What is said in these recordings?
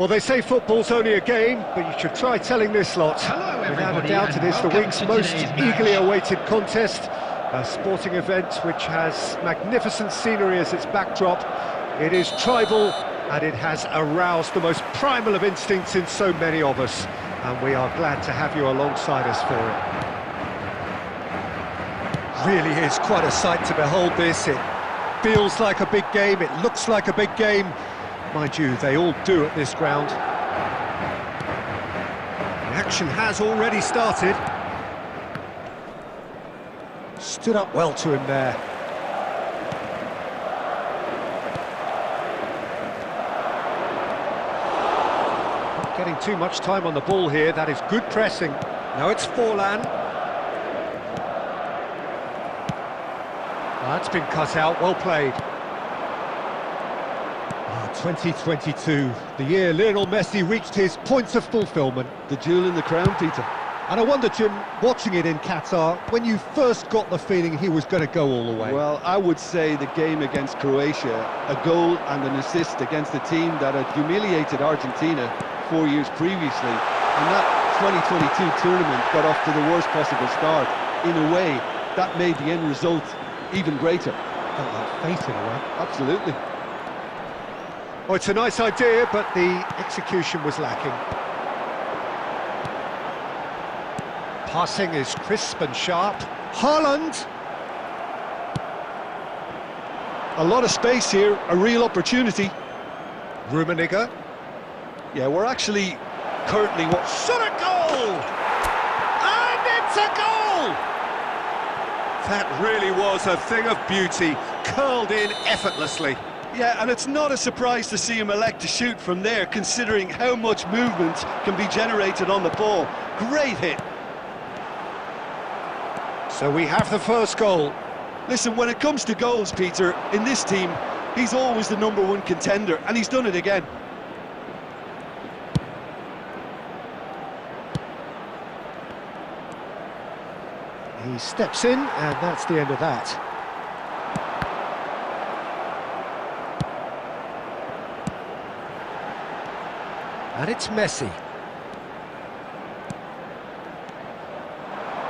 Well, they say football's only a game, but you should try telling this lot. Hello, Without a doubt, it is the week's most eagerly awaited contest. A sporting event which has magnificent scenery as its backdrop. It is tribal, and it has aroused the most primal of instincts in so many of us. And we are glad to have you alongside us for it. Really is quite a sight to behold this. It feels like a big game, it looks like a big game. Mind you, they all do at this ground. The action has already started. Stood up well to him there. Not getting too much time on the ball here, that is good pressing. Now it's Forlan. That's been cut out, well played. 2022, the year Lionel Messi reached his points of fulfilment. The jewel in the crown, Peter. And I wonder, Jim, watching it in Qatar, when you first got the feeling he was going to go all the way? Well, I would say the game against Croatia, a goal and an assist against a team that had humiliated Argentina 4 years previously. And that 2022 tournament got off to the worst possible start. In a way, that made the end result even greater. Felt like fate in a way. Absolutely. Oh, it's a nice idea, but the execution was lacking. Passing is crisp and sharp. Haaland! A lot of space here, a real opportunity. Rummenigge. Yeah, we're actually currently... Shot a goal! And it's a goal! That really was a thing of beauty, curled in effortlessly. Yeah, and it's not a surprise to see him elect to shoot from there, considering how much movement can be generated on the ball. Great hit. So we have the first goal. Listen, when it comes to goals, Peter, in this team, he's always the #1 contender, and he's done it again. He steps in, and that's the end of that. And it's Messi.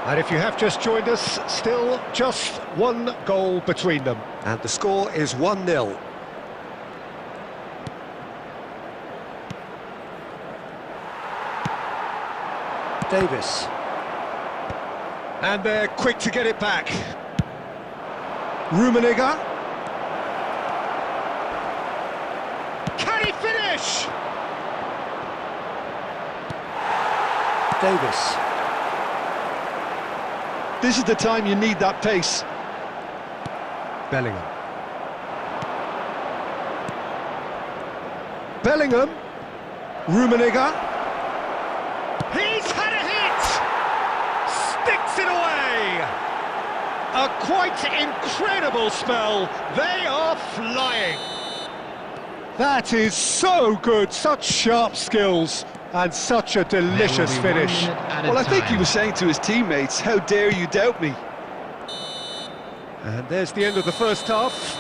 And if you have just joined us, still just one goal between them. And the score is 1-0. Davis. And they're quick to get it back. Rummenigge. Can he finish? Davis. This is the time you need that pace. Bellingham. Bellingham. Rummenigge. He's had a hit! Sticks it away! A quite incredible spell. They are flying. That is so good, such sharp skills. And such a delicious finish. Well, I think he was saying to his teammates, how dare you doubt me? And there's the end of the first half.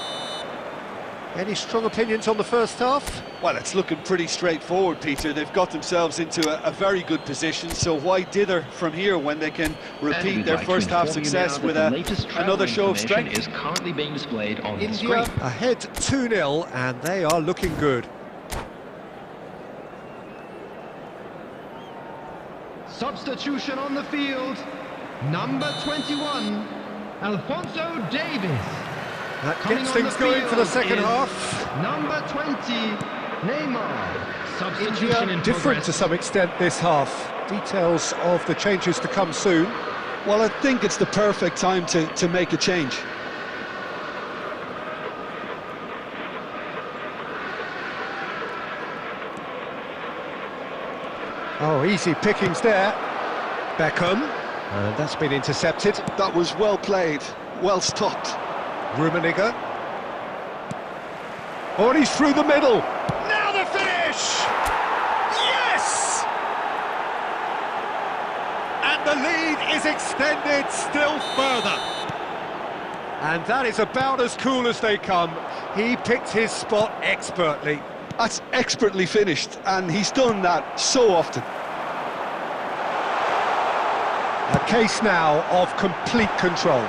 Any strong opinions on the first half? Well, it's looking pretty straightforward, Peter. They've got themselves into a very good position, so why dither from here when they can repeat their first half success with another show of strength? Is currently being displayed on India the screen. ahead 2-0, and they are looking good. Substitution on the field, number 21, Alphonso Davies. That gets things going for the second half. Number 20, Neymar. Substitution India in different progress. to some extent this half. Details of the changes to come soon. Well, I think it's the perfect time to make a change. Oh, easy pickings there. Beckham. And that's been intercepted. That was well played, well stopped. Rummenigge. Oh, and he's through the middle. Now the finish! Yes! And the lead is extended still further. And that is about as cool as they come. He picked his spot expertly. That's expertly finished, and he's done that so often. A case now of complete control.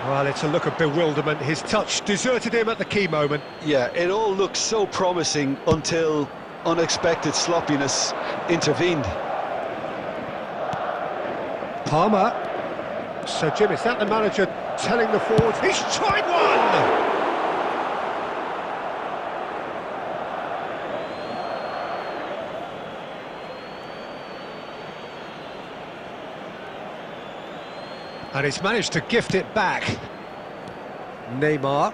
Well, it's a look of bewilderment. His touch deserted him at the key moment. Yeah, it all looked so promising until unexpected sloppiness intervened. Palmer. So, Jim, is that the manager telling the forwards? He's tried one! And he's managed to gift it back. Neymar.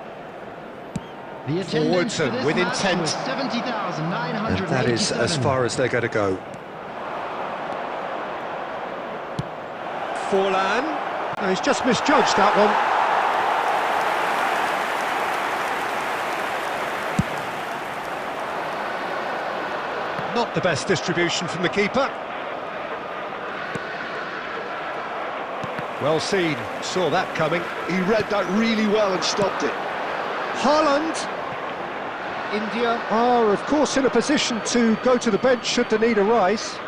The attendance for this with match intent. was 70,987. And that is as far as they're going to go. Forlan. No, he's just misjudged that one. Not the best distribution from the keeper. Well seen, saw that coming. He read that really well and stopped it. Haaland. India are, of course, in a position to go to the bench should the need arise.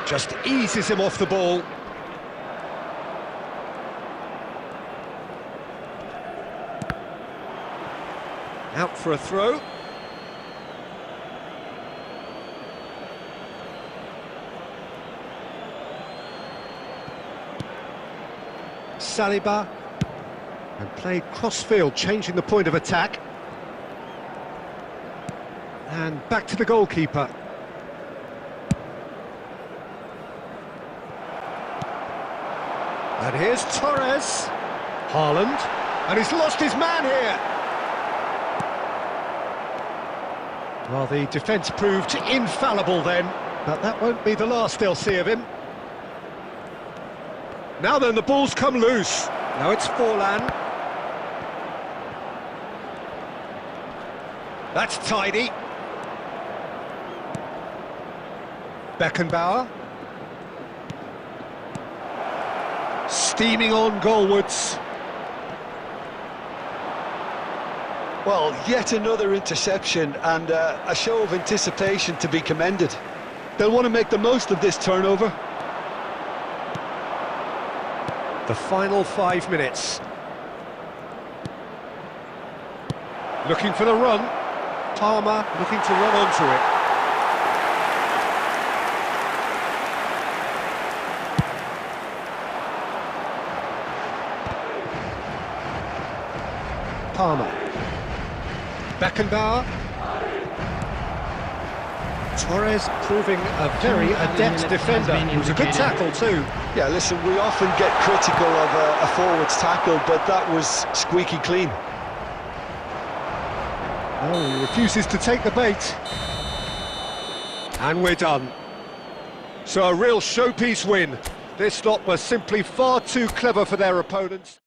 Just eases him off the ball. Out for a throw. Saliba, and played cross-field, changing the point of attack. And back to the goalkeeper. And here's Torres. Haaland, and he's lost his man here. Well, the defence proved infallible then, but that won't be the last they'll see of him. Now then, the ball's come loose. Now it's Forlan. That's tidy. Beckenbauer. Steaming on goalwards. Well, yet another interception and a show of anticipation to be commended. They'll want to make the most of this turnover. The final 5 minutes. Looking for the run. Palmer looking to run onto it. Palmer. Beckenbauer. Torres proving a very adept defender. It was a good tackle too. Yeah, listen, we often get critical of a forward's tackle, but that was squeaky clean. Oh, he refuses to take the bait. And we're done. So a real showpiece win. This lot were simply far too clever for their opponents.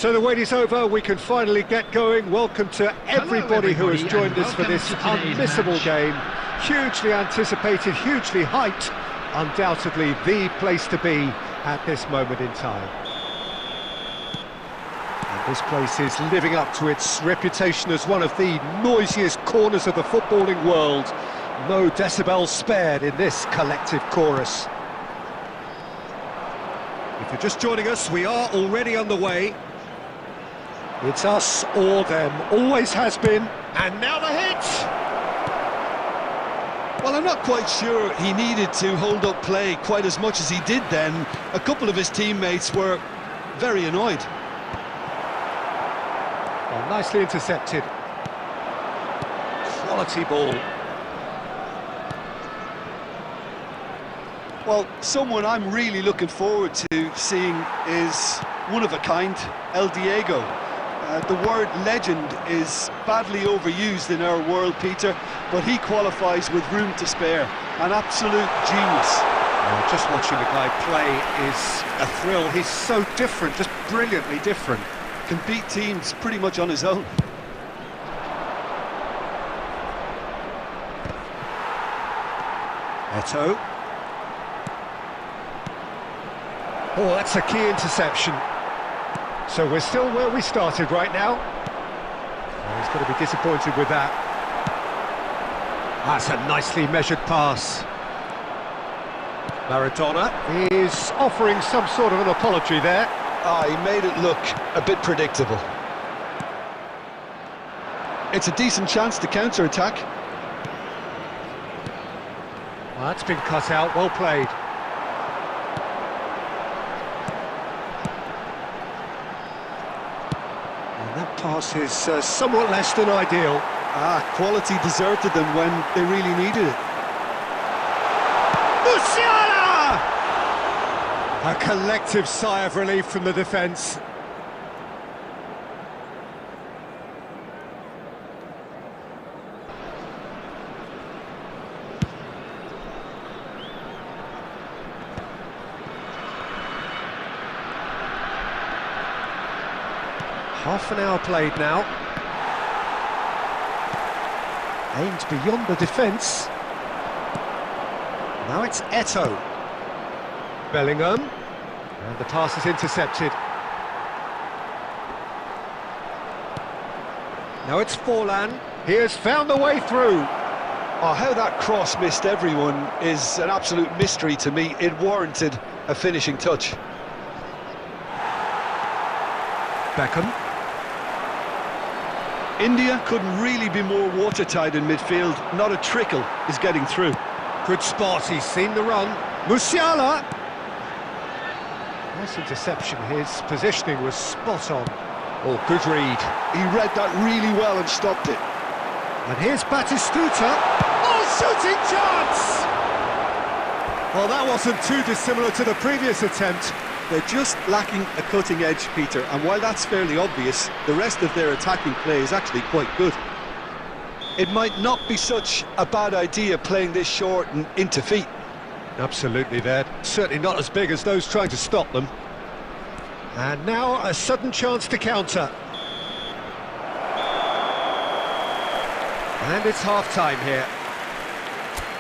So the wait is over, we can finally get going. Welcome to everybody who has joined us for this unmissable game. Hugely anticipated, hugely hyped. Undoubtedly the place to be at this moment in time. And this place is living up to its reputation as one of the noisiest corners of the footballing world. No decibels spared in this collective chorus. If you're just joining us, we are already underway. It's us or them, always has been, and now the hit! Well, I'm not quite sure he needed to hold up play quite as much as he did then. A couple of his teammates were very annoyed. Well, nicely intercepted. Quality ball. Well, someone I'm really looking forward to seeing is one of a kind, El Diego. The word legend is badly overused in our world, Peter, but he qualifies with room to spare. An absolute genius. Just watching the guy play is a thrill. He's so different, just brilliantly different. Can beat teams pretty much on his own. Eto'o. Oh, that's a key interception. So we're still where we started right now. Oh, he's going to be disappointed with that. That's a nicely measured pass. Maradona is offering some sort of an apology there. He made it look a bit predictable. It's a decent chance to counter-attack. Well, that's been cut out, well played. That pass is somewhat less than ideal. Quality deserted them when they really needed it. Musiala! A collective sigh of relief from the defence. Half an hour played now. Aimed beyond the defence. Now it's Eto'o. Bellingham. And the pass is intercepted. Now it's Forlan. He has found the way through. How that cross missed everyone is an absolute mystery to me. It warranted a finishing touch. Beckham. India couldn't really be more watertight in midfield. Not a trickle is getting through. Good spot, he's seen the run. Musiala! Nice interception, his positioning was spot on. Oh, good read. He read that really well and stopped it. And here's Batistuta. Oh, shooting chance! Well, that wasn't too dissimilar to the previous attempt. They're just lacking a cutting edge, Peter, and while that's fairly obvious, the rest of their attacking play is actually quite good. It might not be such a bad idea playing this short and into feet. Absolutely, they're certainly not as big as those trying to stop them. And now a sudden chance to counter. And it's half-time here.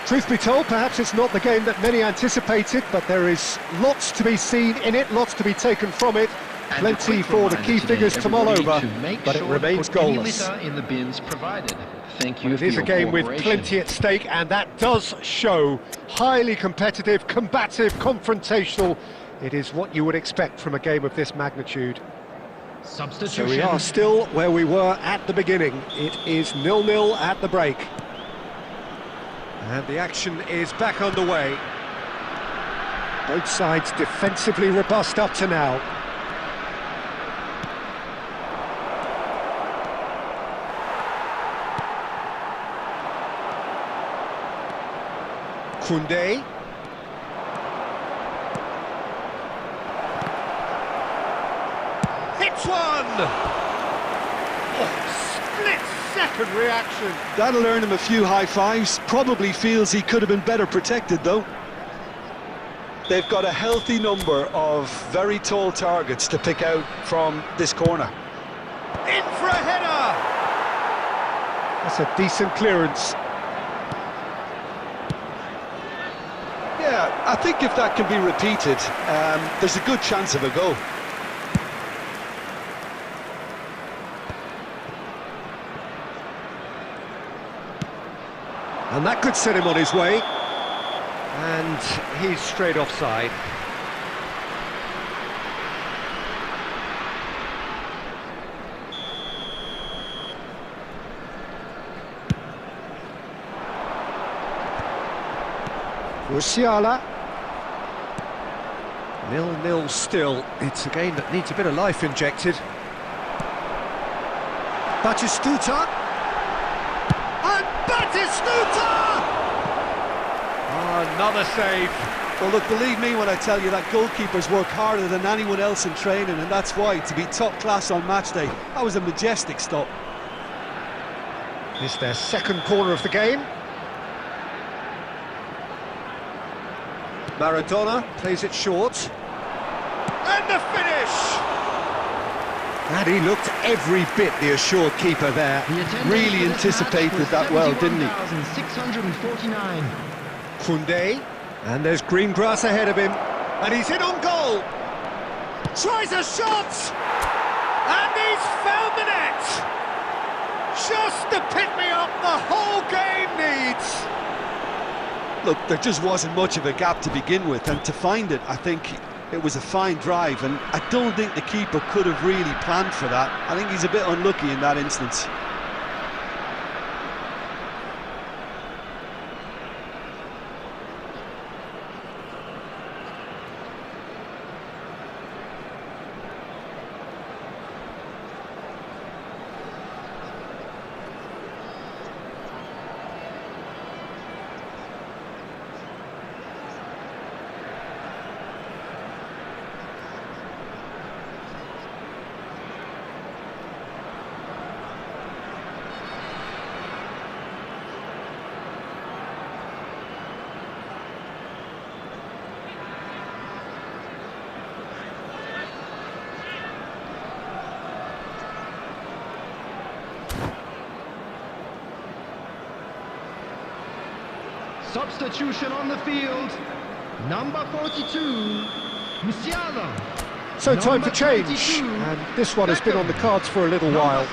Truth be told, perhaps it's not the game that many anticipated, but there is lots to be seen in it, lots to be taken from it. Plenty for the key figures to mull over, but it remains goalless. In the bins provided. Thank you. It is a game with plenty at stake, and that does show. Highly competitive, combative, confrontational. It is what you would expect from a game of this magnitude. Substitution. So we are still where we were at the beginning. It is 0-0 at the break. And the action is back underway. Both sides defensively robust up to now. Koundé. Hits one! Oh, split-second reaction. That'll earn him a few high fives. Probably feels he could have been better protected, though. they've got a healthy number of very tall targets to pick out from this corner. In for a header! That's a decent clearance. Yeah, I think if that can be repeated, there's a good chance of a goal. And that could set him on his way. And he's straight offside. Musiala. 0-0 still. It's a game that needs a bit of life injected. Batistuta. And Batistuta! Oh, another save. Well, look, believe me when I tell you that goalkeepers work harder than anyone else in training, and that's why, to be top class on match day, that was a majestic stop. It's their second corner of the game. Maradona plays it short. And the finish! And he looked every bit the assured keeper there. Really anticipated that well, didn't he? 649. Koundé. And there's green grass ahead of him. And he's in on goal. Tries a shot! And he's found the net! Just the pick-me-up the whole game needs! Look, there just wasn't much of a gap to begin with, and to find it, I think it was a fine drive, and I don't think the keeper could have really planned for that. I think he's a bit unlucky in that instance. Substitution on the field. Number 42, Musiala. So time Number for change. 22, And this one has been on the cards for a little while.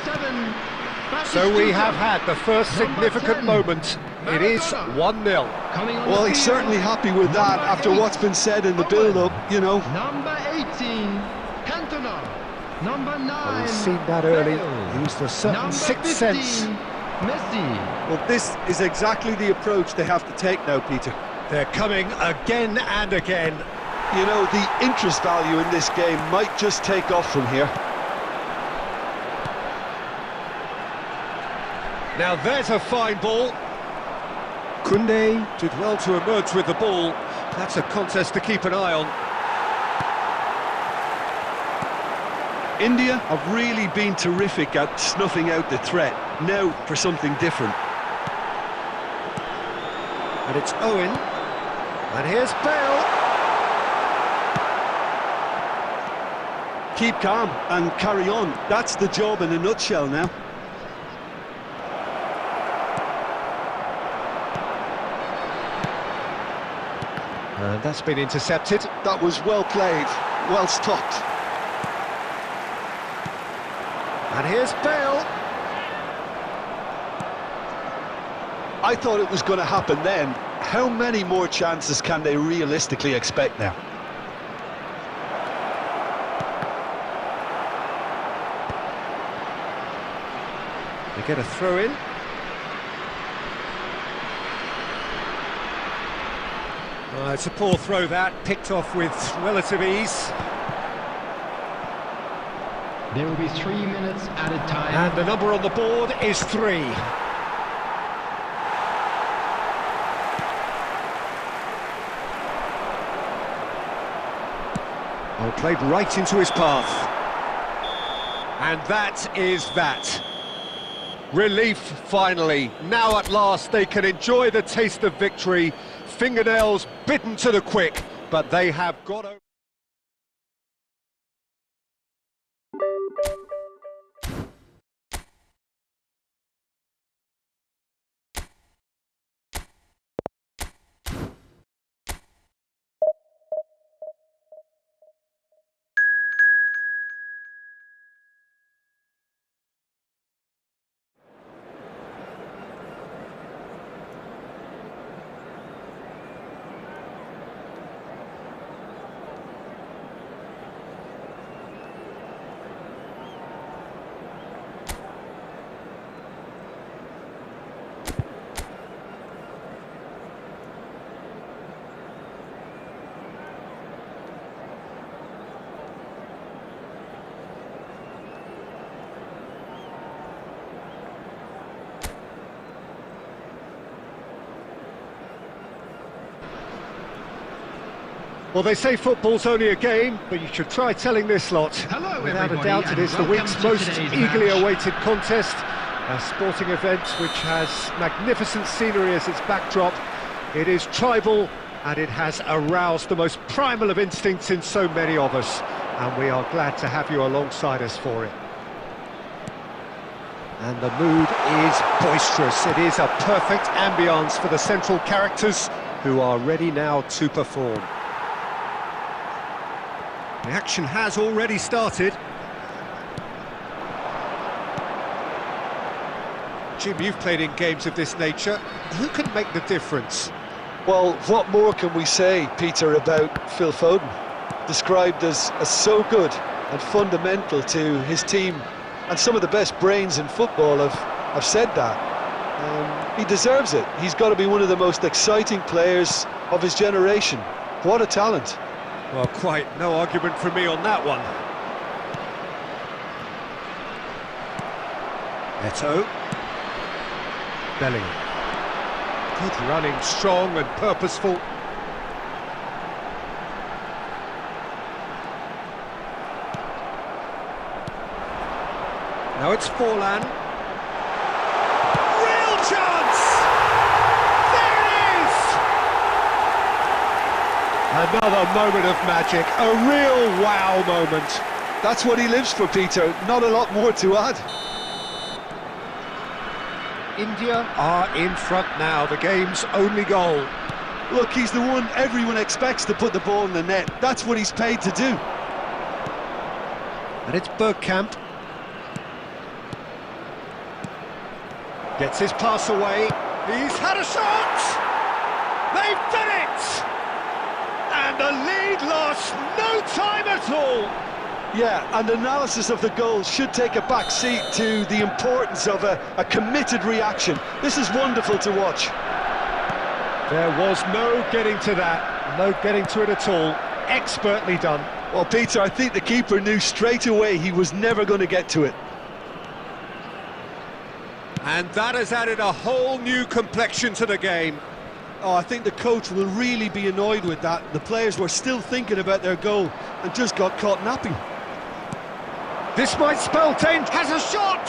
So we have had the first significant moment. It is 1-0. Well, he's certainly happy with that after what's been said in the build-up, you know. Number 18, Cantona. Number 9, Well, he's seen that early. Used a certain Number sixth 15, sense. Messi. Well, this is exactly the approach they have to take now, Peter. They're coming again and again. You know, the interest value in this game might just take off from here. Now there's a fine ball. Koundé did well to emerge with the ball. That's a contest to keep an eye on. India have really been terrific at snuffing out the threat. Now for something different. And it's Owen. And here's Bale. Keep calm and carry on. That's the job in a nutshell now. And that's been intercepted. That was well played, well stopped. And here's Bale. I thought it was going to happen then. How many more chances can they realistically expect now? They get a throw in. It's a poor throw that, picked off with relative ease. There will be 3 minutes added time. And the number on the board is 3. Oh, played right into his path. And that is that. Relief, finally. Now at last they can enjoy the taste of victory. Fingernails bitten to the quick. but they have got over. Well, they say football's only a game, but you should try telling this lot. Hello, Without a everybody, doubt, it is the and week's welcome to most today's eagerly match. awaited contest. A sporting event which has magnificent scenery as its backdrop. It is tribal, and it has aroused the most primal of instincts in so many of us. And we are glad to have you alongside us for it. And the mood is boisterous. It is a perfect ambience for the central characters, who are ready now to perform. The action has already started. Jim, you've played in games of this nature. Who can make the difference? Well, what more can we say, Peter, about Phil Foden? Described as so good and fundamental to his team, and some of the best brains in football have said that. He deserves it. He's got to be one of the most exciting players of his generation. What a talent. Well, quite no argument from me on that one. Eto'o. Bellingham. Good running, strong and purposeful. Now it's Forlan. Real chance! There it is! Another moment of magic, a real wow moment. That's what he lives for, Peter. Not a lot more to add. India are in front now, the game's only goal. Look, he's the one everyone expects to put the ball in the net. That's what he's paid to do. And it's Bergkamp. Gets his pass away. He's had a shot! They've done it! And the lead lost no time at all. Yeah, and analysis of the goal should take a back seat to the importance of a committed reaction. This is wonderful to watch. There was no getting to that, no getting to it at all. Expertly done. Well, Peter, I think the keeper knew straight away he was never going to get to it. And that has added a whole new complexion to the game. Oh, I think the coach will really be annoyed with that. The players were still thinking about their goal and just got caught napping. This might spell danger. Has a shot!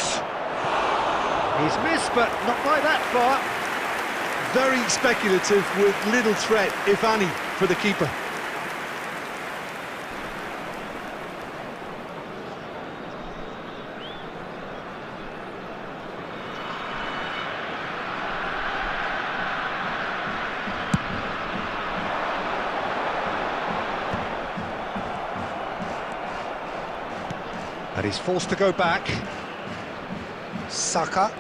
He's missed, but not by that far. Very speculative with little threat, if any, for the keeper. And he's forced to go back. Saka.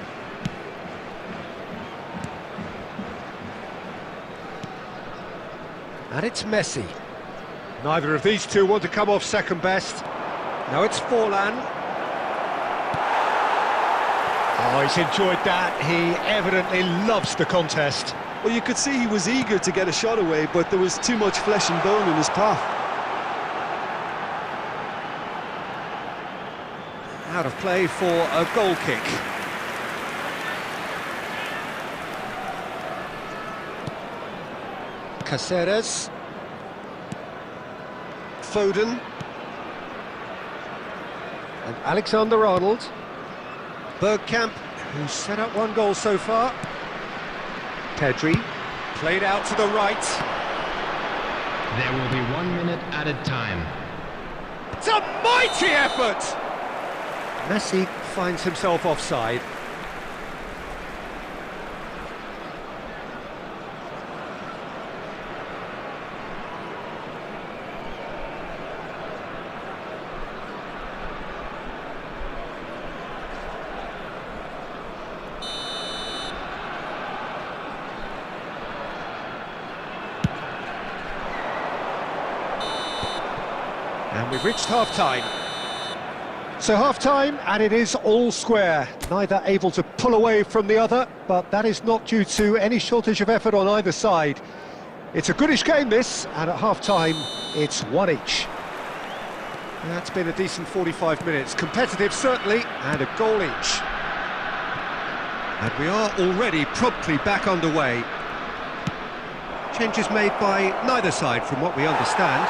And it's Messi. Neither of these two want to come off second best. Now it's Forlan. Oh, he's enjoyed that. He evidently loves the contest. Well, you could see he was eager to get a shot away, but there was too much flesh and bone in his path. Out of play for a goal kick. Caceres. Foden. And Alexander-Arnold. Bergkamp, who's set up one goal so far. Pedri. Played out to the right. There will be 1 minute added time. It's a mighty effort! Messi finds himself offside. And we've reached half-time. So half-time, and it is all square. Neither able to pull away from the other, but that is not due to any shortage of effort on either side. It's a goodish game, this, and at half-time, it's one each. That's been a decent 45 minutes. Competitive, certainly, and a goal each. And we are already promptly back underway. Changes made by neither side, from what we understand.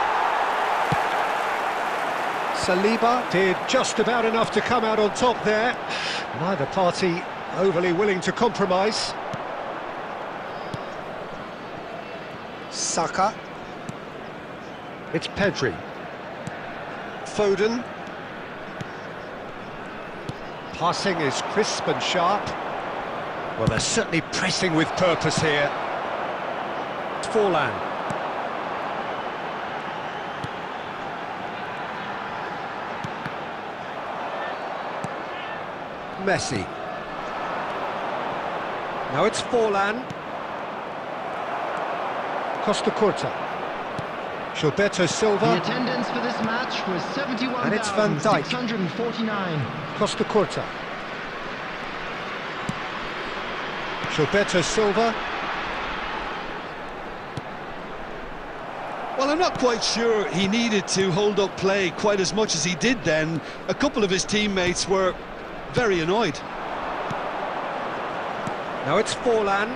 Saliba did just about enough to come out on top there. Neither party overly willing to compromise. Saka. It's Pedri. Foden. Passing is crisp and sharp. Well, they're certainly pressing with purpose here. Forlan. Messi. Now it's Forlan. Costa Curta. Gilberto Silva. The attendance for this match was And it's Van Dijk. 71,649. Costa Curta. Gilberto Silva. Well, I'm not quite sure he needed to hold up play quite as much as he did then. A couple of his teammates were very annoyed. Now it's Forlan.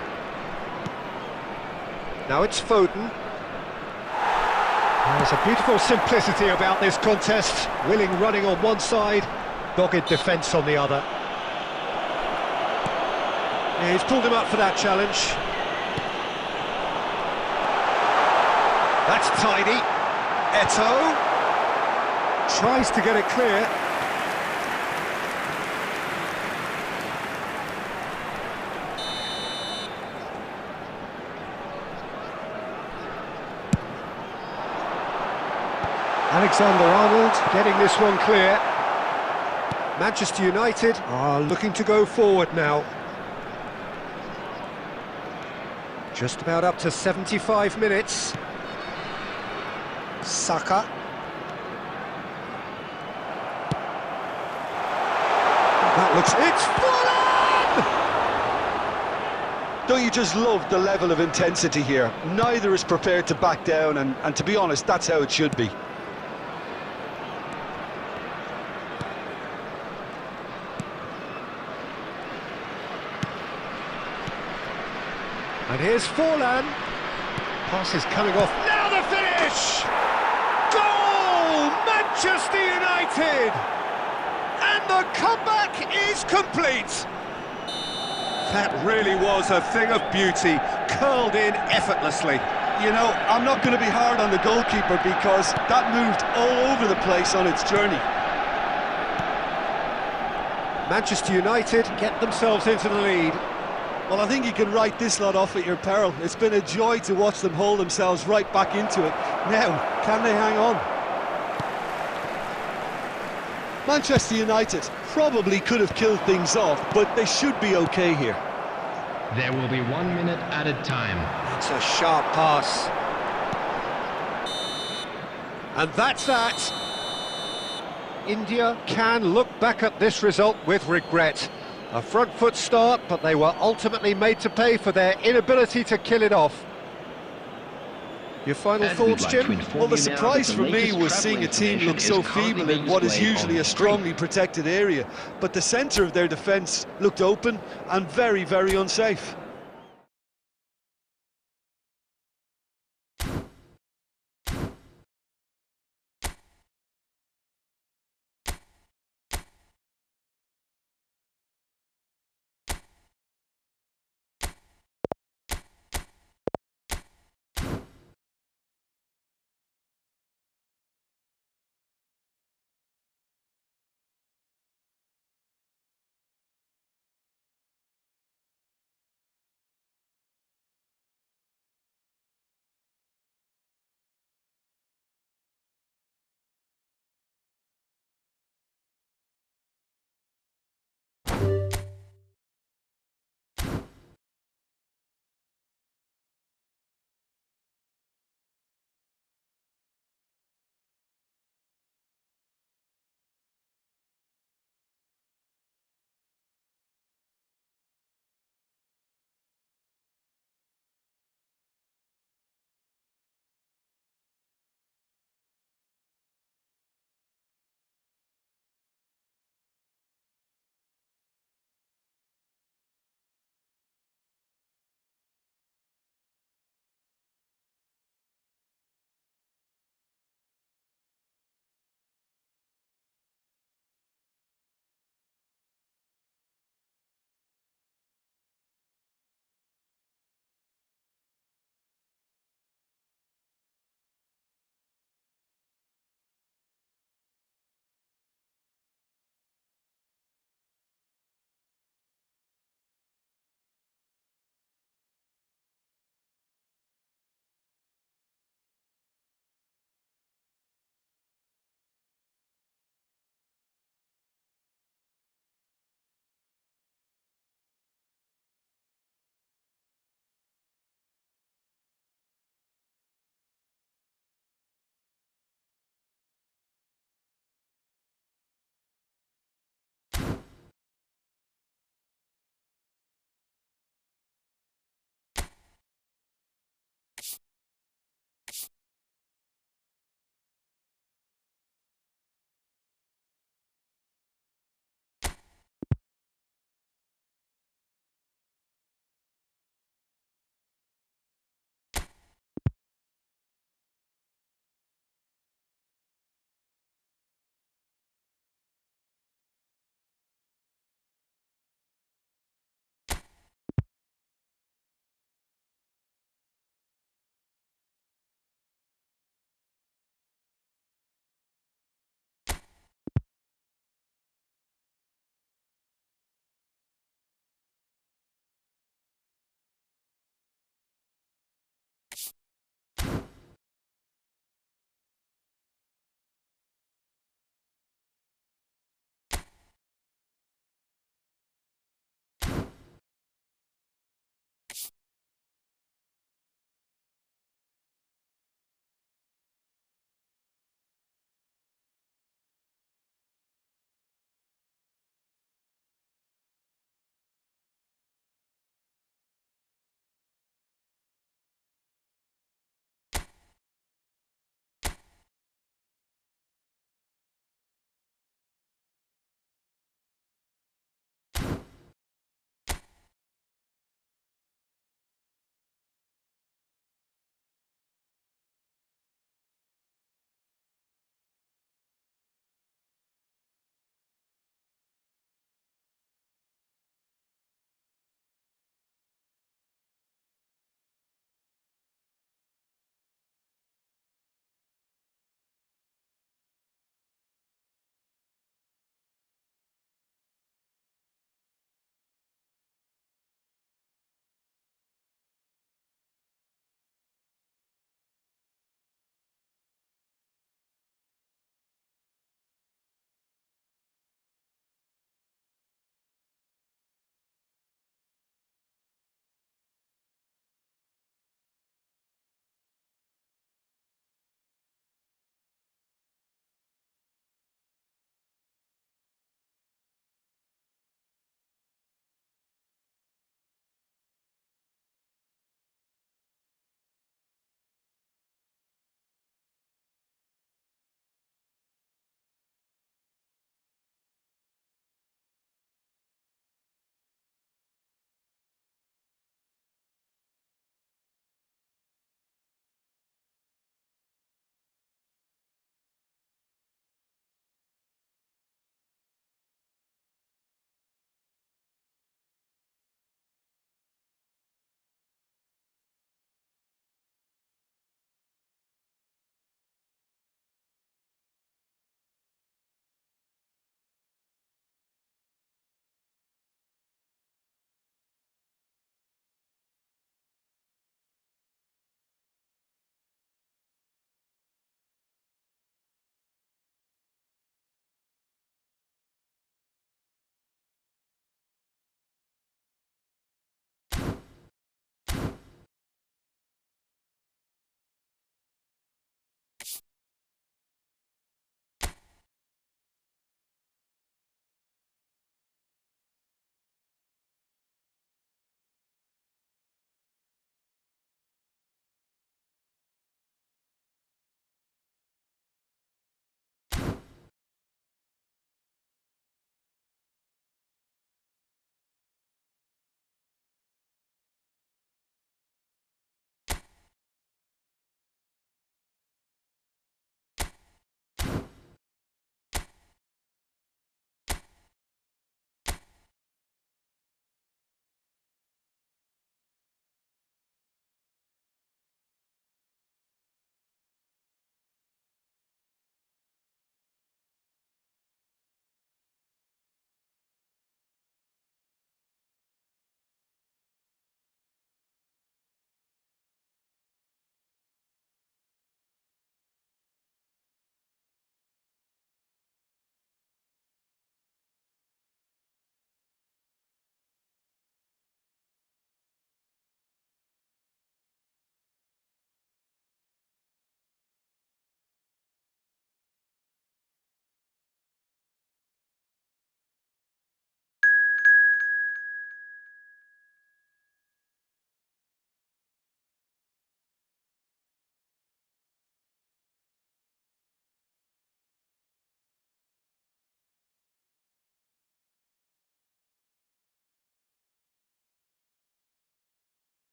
Now it's Foden. There's a beautiful simplicity about this contest. Willing running on one side, dogged defence on the other. Yeah, he's pulled him up for that challenge. That's tidy. Eto'o tries to get it clear. Alexander-Arnold getting this one clear. Manchester United are looking to go forward now. Just about up to 75 minutes. Saka. That looks... It's Fulham! Don't you just love the level of intensity here? Neither is prepared to back down, and to be honest, that's how it should be. And here's Forlan. Pass is coming off. Now the finish! Goal! Manchester United! And the comeback is complete. That really was a thing of beauty, curled in effortlessly. You know, I'm not going to be hard on the goalkeeper because that moved all over the place on its journey. Manchester United get themselves into the lead. Well, I think you can write this lot off at your peril. It's been a joy to watch them hold themselves right back into it. Now, can they hang on? Manchester United probably could have killed things off, but they should be okay here. There will be 1 minute added time. It's a sharp pass. And that's that. India can look back at this result with regret. A front foot start, but they were ultimately made to pay for their inability to kill it off. Your final thoughts, Jim? Well, the surprise for me was seeing a team look so feeble in what is usually a strongly protected area. But the centre of their defence looked open and very, very unsafe.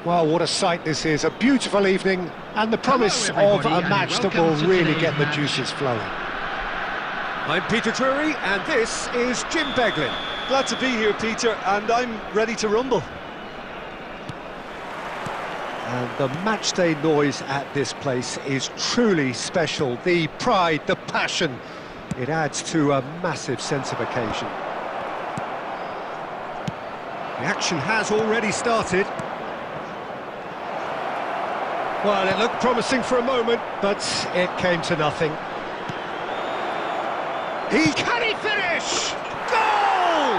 Well, what a sight this is, a beautiful evening, and the promise Hello, of a everybody, and match that welcome will to really today's get the match. juices flowing. I'm Peter Drury, and this is Jim Beglin. Glad to be here, Peter, and I'm ready to rumble. And the matchday noise at this place is truly special. The pride, the passion, it adds to a massive sense of occasion. The action has already started. Well, it looked promising for a moment, but it came to nothing. Can he finish? Goal!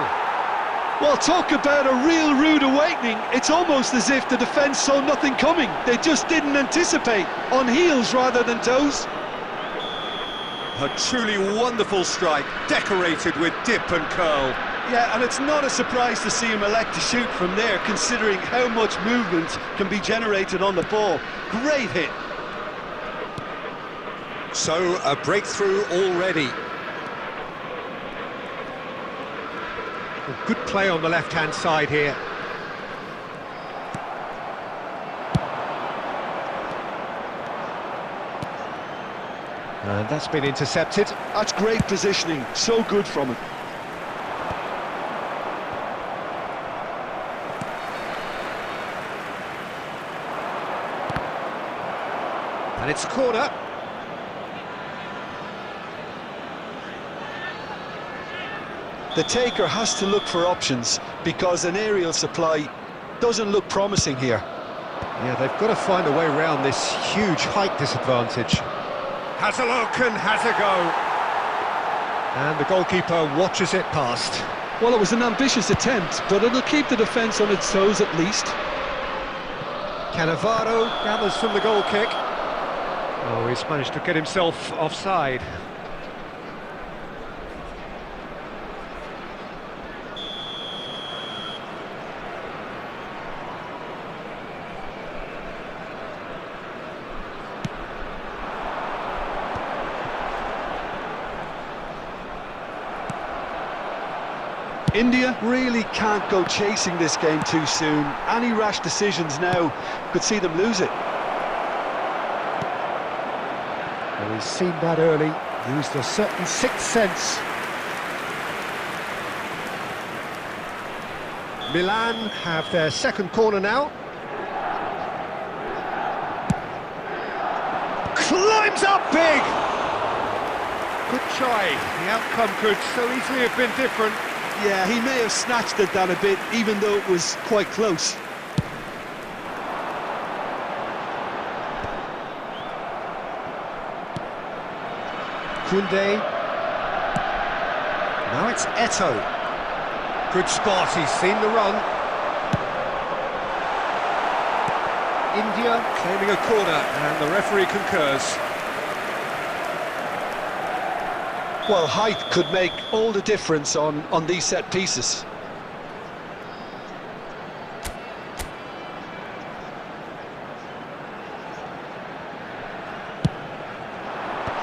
Well, talk about a real rude awakening. It's almost as if the defence saw nothing coming. They just didn't anticipate, on heels rather than toes. A truly wonderful strike, decorated with dip and curl. Yeah, and it's not a surprise to see him elect to shoot from there, considering how much movement can be generated on the ball. Great hit. So, a breakthrough already. Good play on the left-hand side here. And that's been intercepted. That's great positioning, so good from him. And it's a corner. The taker has to look for options, because an aerial supply doesn't look promising here. Yeah, they've got to find a way around this huge height disadvantage. Has a look and has a go. And the goalkeeper watches it past. Well, it was an ambitious attempt, but it'll keep the defence on its toes at least. Cannavaro gathers from the goal kick. Oh, he's managed to get himself offside. India really can't go chasing this game too soon. Any rash decisions now could see them lose it. Well, he's seen that early, used a certain sixth sense. Milan have their second corner now. Climbs up big! Good try. The outcome could so easily have been different. Yeah, he may have snatched at that a bit, even though it was quite close. Koundé. Now it's Eto'o. Good spot, he's seen the run. India claiming a corner, and the referee concurs. Well, height could make all the difference on these set pieces.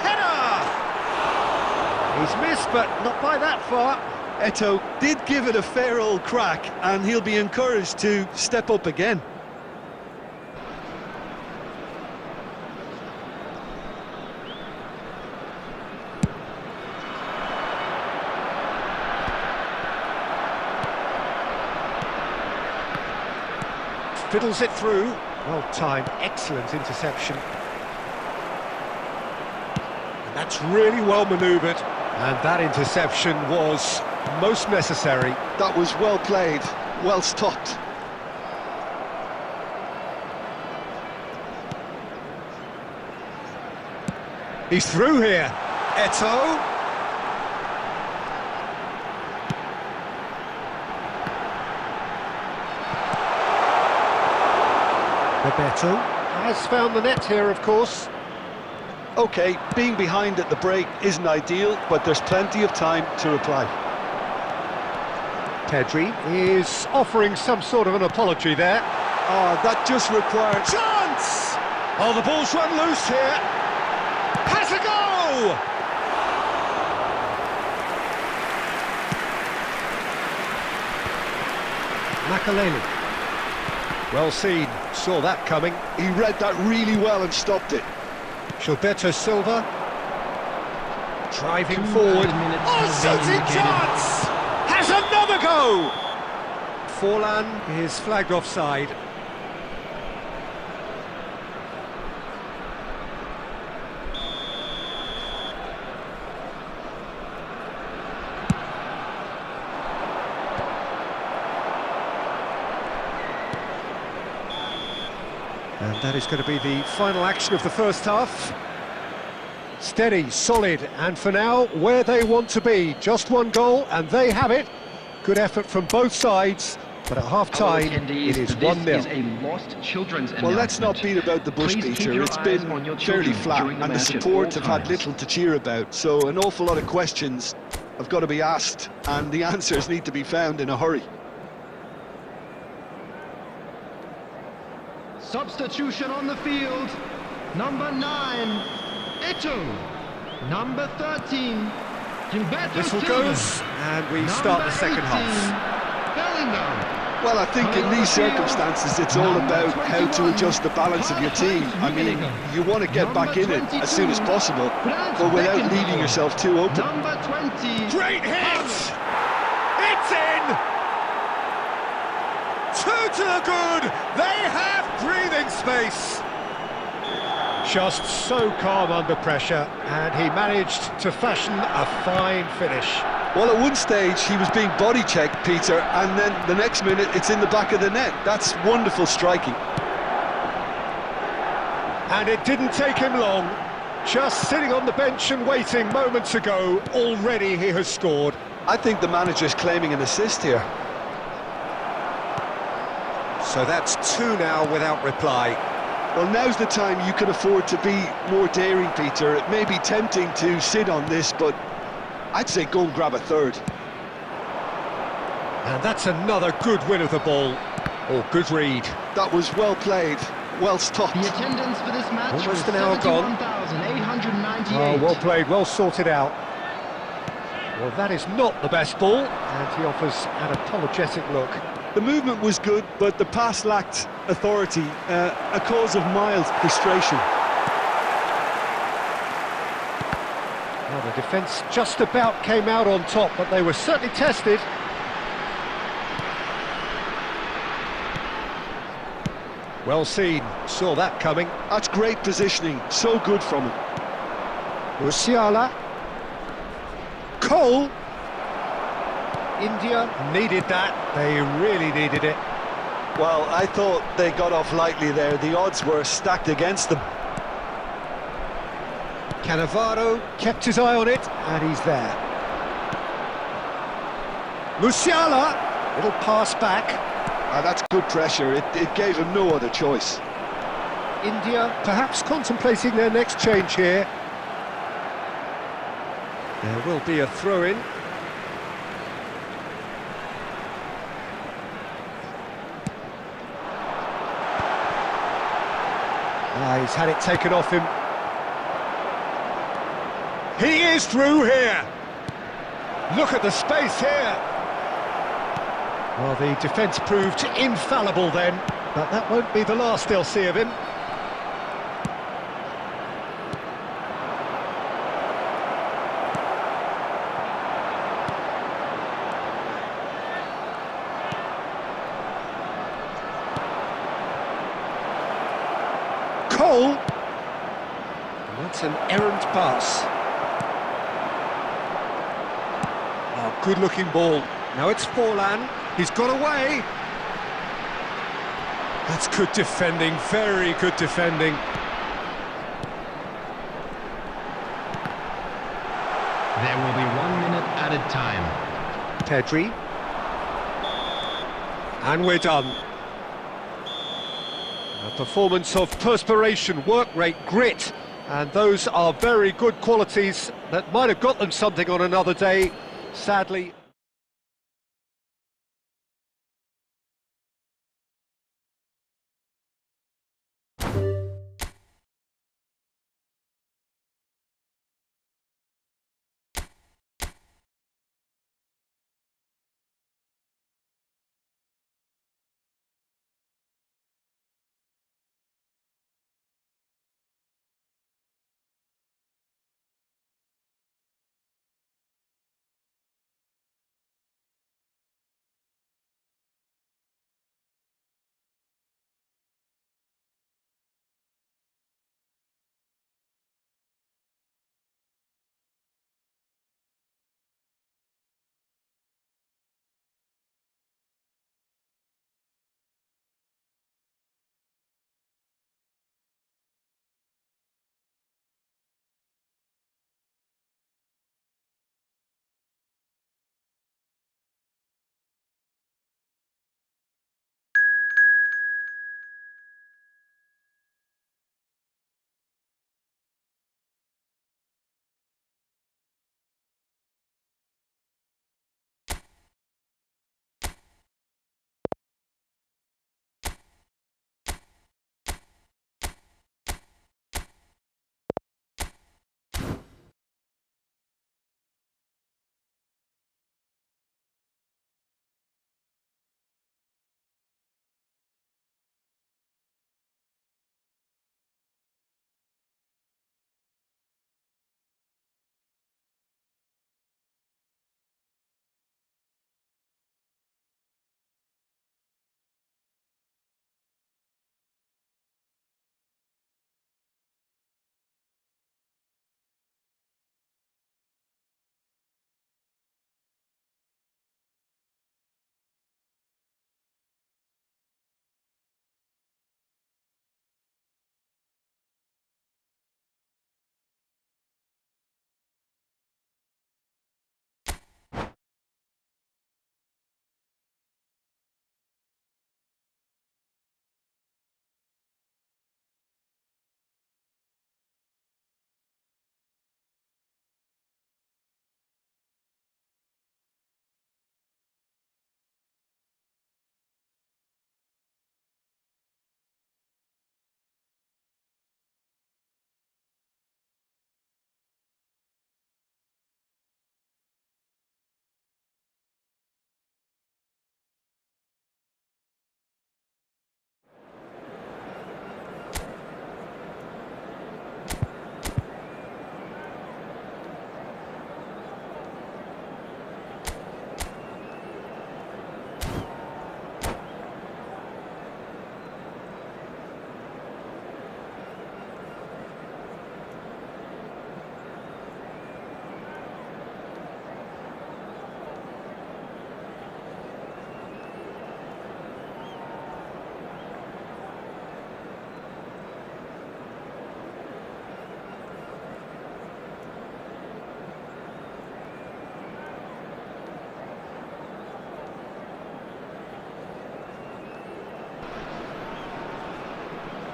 Header! He's missed, but not by that far. Eto'o did give it a fair old crack, and he'll be encouraged to step up again. Fiddles it through. Well timed, excellent interception. And that's really well manoeuvred. And that interception was most necessary. That was well played, well stopped. He's through here. Eto'o. Bebeto has found the net here, of course. OK, being behind at the break isn't ideal, but there's plenty of time to reply. Pedri is offering some sort of an apology there. Oh, that just required... Chance! Oh, the ball's run loose here. Has a go! Makaleli. Well seen, saw that coming. He read that really well and stopped it. Gilberto Silva, driving forward. Oh, shooting chance! Has another go! Forlan is flagged offside. And that is going to be the final action of the first half. Steady, solid, and for now, where they want to be. Just one goal, and they have it. Good effort from both sides, but at half-time, it is 1-0. Well, let's not beat about the bush, Peter. It's been fairly flat, and the support have had little to cheer about. So an awful lot of questions have got to be asked, and the answers need to be found in a hurry. Substitution on the field. Number 9, Eto'o. Number 13, Gilberto Whistle Silva. goes, and we start the second half. Bellingham. Well, I think in these circumstances, it's all about how to adjust the balance of your team. I mean, you want to get back in it as soon as possible, but without leaving yourself too open. Number 20. Great hit! It's in! 2 to the good! They have breathing space! Just so calm under pressure, and he managed to fashion a fine finish. Well, at one stage, he was being body-checked, Peter, and then the next minute, it's in the back of the net. That's wonderful striking. And it didn't take him long. Just sitting on the bench and waiting moments ago, already he has scored. I think the manager's claiming an assist here. So that's 2 now without reply. Well, now's the time you can afford to be more daring, Peter. It may be tempting to sit on this, but I'd say go and grab a third. And that's another good win of the ball. Oh, good read. That was well played, well stopped. The attendance for this match Almost was an hour gone. 71,898. Oh, well played, well sorted out. Well, that is not the best ball, and he offers an apologetic look. The movement was good, but the pass lacked authority, a cause of mild frustration. Well, the defence just about came out on top, but they were certainly tested. Well seen, saw that coming. That's great positioning, so good from him. Musiala. Cole. India needed that, they really needed it. Well, I thought they got off lightly there. The odds were stacked against them. Cannavaro kept his eye on it, and he's there. Musiala, little pass back. That's good pressure, it gave him no other choice. India perhaps contemplating their next change here. There will be a throw-in. He's had it taken off him. He is through here. Look at the space here. Well, the defence proved infallible then, but that won't be the last they'll see of him. Cole. And that's an errant pass. Oh, good-looking ball. Now it's Forlan. He's got away. That's good defending, very good defending. There will be 1 minute added time. Pedri. And we're done. A performance of perspiration, work rate, grit, and those are very good qualities that might have got them something on another day. Sadly,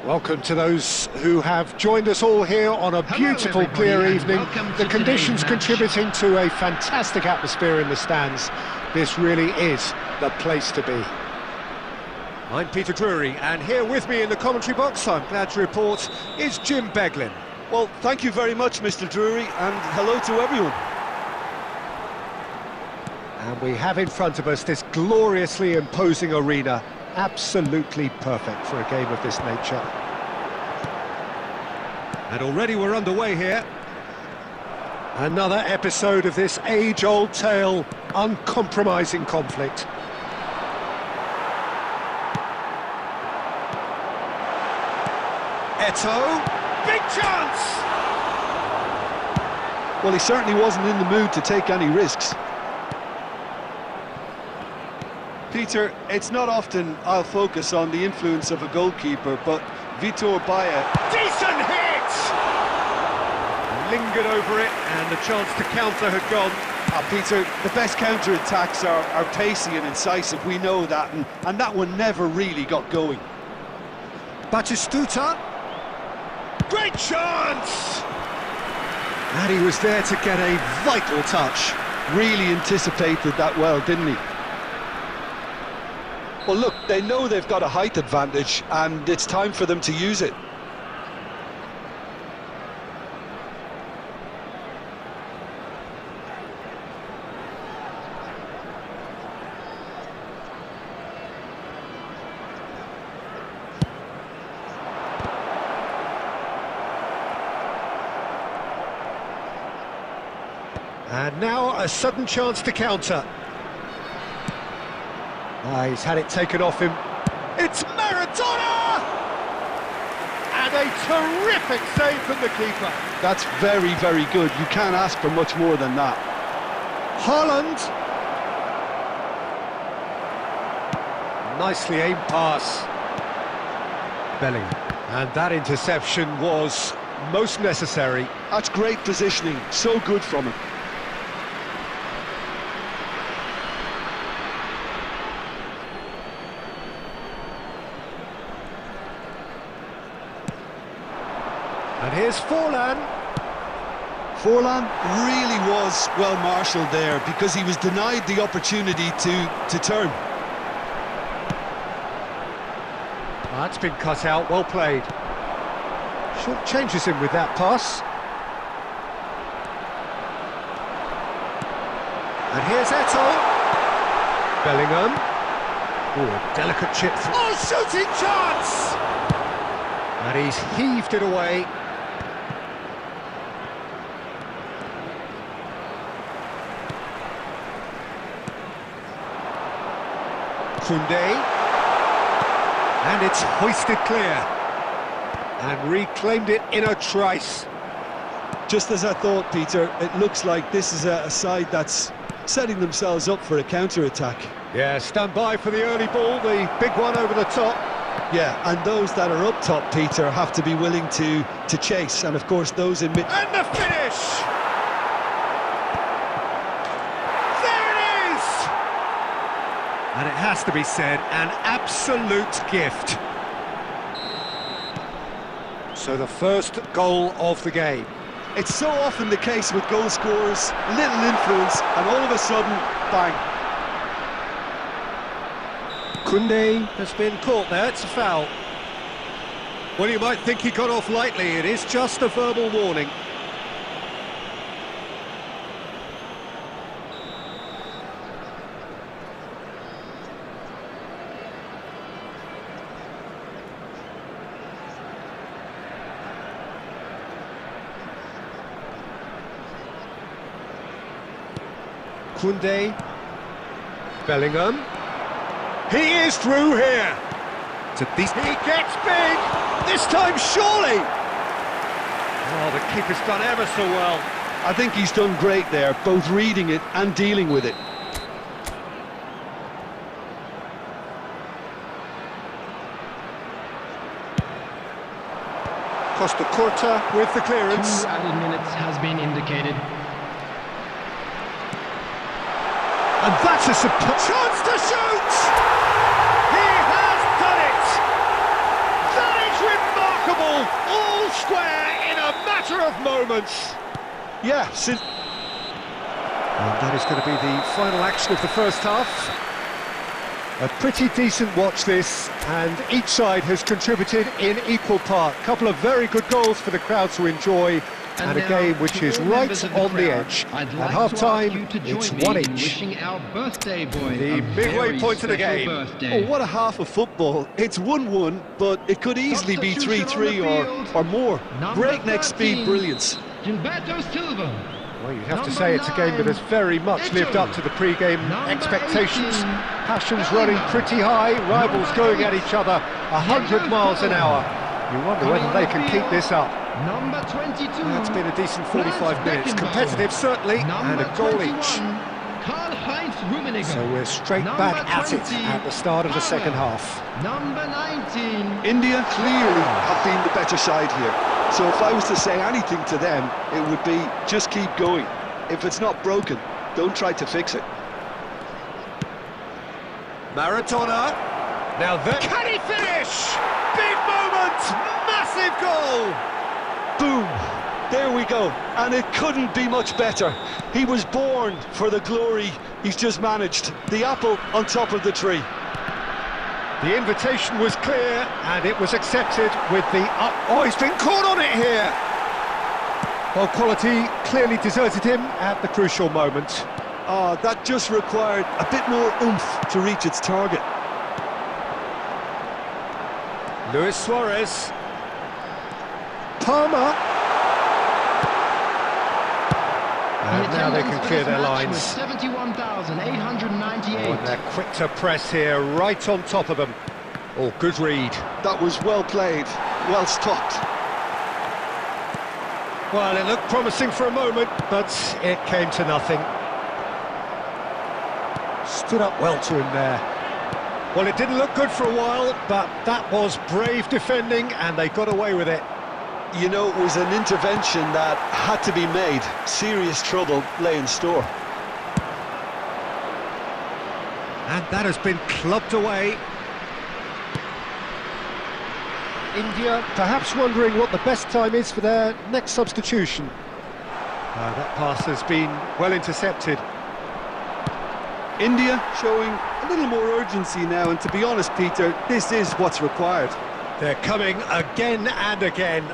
Welcome to those who have joined us all here on a beautiful, everybody, clear and evening. welcome The to conditions today's match. contributing to a fantastic atmosphere in the stands. This really is the place to be. I'm Peter Drury, and here with me in the commentary box, I'm glad to report, is Jim Beglin. Well, thank you very much, Mr. Drury, and hello to everyone. And we have in front of us this gloriously imposing arena, absolutely perfect for a game of this nature. And already we're underway here. Another episode of this age-old tale, uncompromising conflict. Eto'o, big chance! Well, he certainly wasn't in the mood to take any risks. Peter, it's not often I'll focus on the influence of a goalkeeper, but Vitor Baia... Decent hit! Lingered over it, and the chance to counter had gone. Peter, the best counter-attacks are pacey and incisive, we know that, and that one never really got going. Batistuta. Great chance! And he was there to get a vital touch. Really anticipated that well, didn't he? Well, look, they know they've got a height advantage, and it's time for them to use it. And now a sudden chance to counter. He's had it taken off him. It's Maradona! And a terrific save from the keeper. That's very, very good. You can't ask for much more than that. Haaland. Nicely aimed pass. Bellingham. And that interception was most necessary. That's great positioning. So good from him. And here's Forlan. Forlan really was well marshalled there because he was denied the opportunity to turn. That's been cut out, well played. Short changes him with that pass. And here's Eto'o. Bellingham. Oh, a delicate chip. Oh, shooting chance! And he's heaved it away. And it's hoisted clear and reclaimed it in a trice. Just as I thought, Peter, it looks like this is a side that's setting themselves up for a counter-attack. Yeah, stand by for the early ball, the big one over the top. Yeah, and those that are up top, Peter, have to be willing to chase, and of course those in mid... And the finish! And it has to be said, an absolute gift. So the first goal of the game. It's so often the case with goal scorers, little influence, and all of a sudden, bang. Koundé has been caught there, it's a foul. Well, you might think he got off lightly, it is just a verbal warning. Koundé, Bellingham, he is through here. He gets big, this time surely. Oh, the keeper's done ever so well. I think he's done great there, both reading it and dealing with it. Costa Curta with the clearance. 2 added minutes has been indicated. And that's a chance to shoot! He has done it! That is remarkable! all square in a matter of moments. Yeah, And that is going to be the final action of the first half. A pretty decent watch this, and each side has contributed in equal part. A couple of very good goals for the crowd to enjoy, and a game which is right on the edge. At half-time, it's 1-1. Wishing our birthday boy The midway point of the game. oh, what a half of football. It's 1-1, but it could easily be 3-3 or more. Breakneck speed brilliance. Gilberto Silva. Well, you'd have to say it's a game that has very much lived up to the pre-game expectations. Passions running pretty high, rivals going at each other 100 miles an hour. You wonder whether they can keep this up. Number 22. It's been a decent 45 minutes. Competitive, certainly, and a goal each. So we're straight back at it at the start of the second half. Number 19. India clearly have been the better side here. So if I was to say anything to them, it would be just keep going. If it's not broken, don't try to fix it. Maradona. Now there. Can he finish? Big moment! Massive goal! Boom! There we go. And it couldn't be much better. He was born for the glory he's just managed. The apple on top of the tree. The invitation was clear, and it was accepted with the... Oh, he's been caught on it here! Well, quality clearly deserted him at the crucial moment. Oh, that just required a bit more oomph to reach its target. Luis Suarez. Palmer. And now they can clear their lines. 71,898. Oh, and they're quick to press here, right on top of them. Oh, good read. That was well played, well stopped. Well, it looked promising for a moment, but it came to nothing. Stood up well to him there. Well, it didn't look good for a while, but that was brave defending, and they got away with it. You know, it was an intervention that had to be made. Serious trouble lay in store. And that has been clubbed away. India perhaps wondering what the best time is for their next substitution. That pass has been well intercepted. India showing a little more urgency now, and to be honest, Peter, this is what's required. They're coming again and again.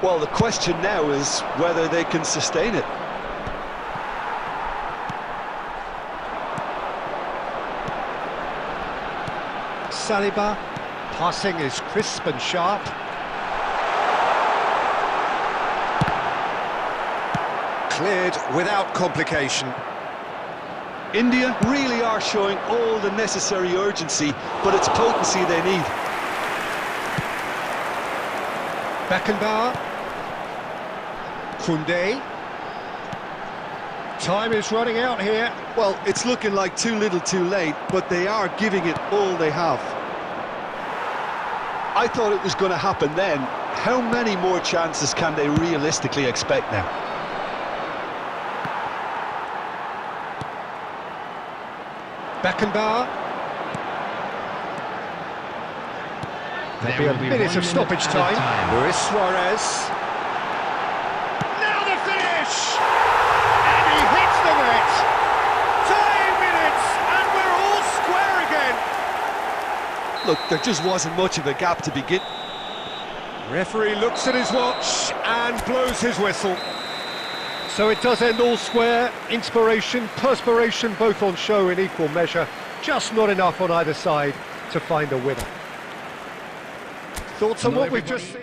Well, the question now is whether they can sustain it. Saliba, passing is crisp and sharp. Cleared without complication. India really are showing all the necessary urgency, but it's potency they need. Beckenbauer. Koundé. Time is running out here. Well, it's looking like too little too late, but they are giving it all they have. I thought it was going to happen then. How many more chances can they realistically expect now? Beckenbauer. There'll be a minute of stoppage time. Luis Suarez. Now the finish! And he hits the net! Tying minutes, and we're all square again! Look, there just wasn't much of a gap to begin. Referee looks at his watch and blows his whistle. So it does end all square. Inspiration, perspiration, both on show in equal measure. Just not enough on either side to find a winner. Thoughts on what we've just seen?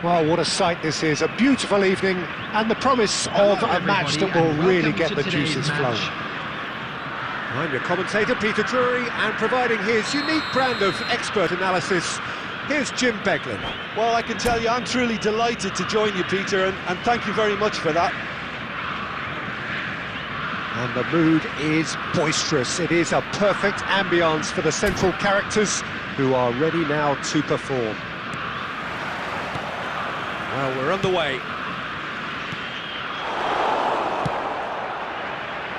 Well, what a sight this is, a beautiful evening and the promise of a match that will really get the juices flowing. I'm your commentator, Peter Drury, and providing his unique brand of expert analysis, here's Jim Beglin. Well, I can tell you, I'm truly delighted to join you, Peter, and thank you very much for that. And the mood is boisterous. It is a perfect ambience for the central characters who are ready now to perform. Well, we're underway.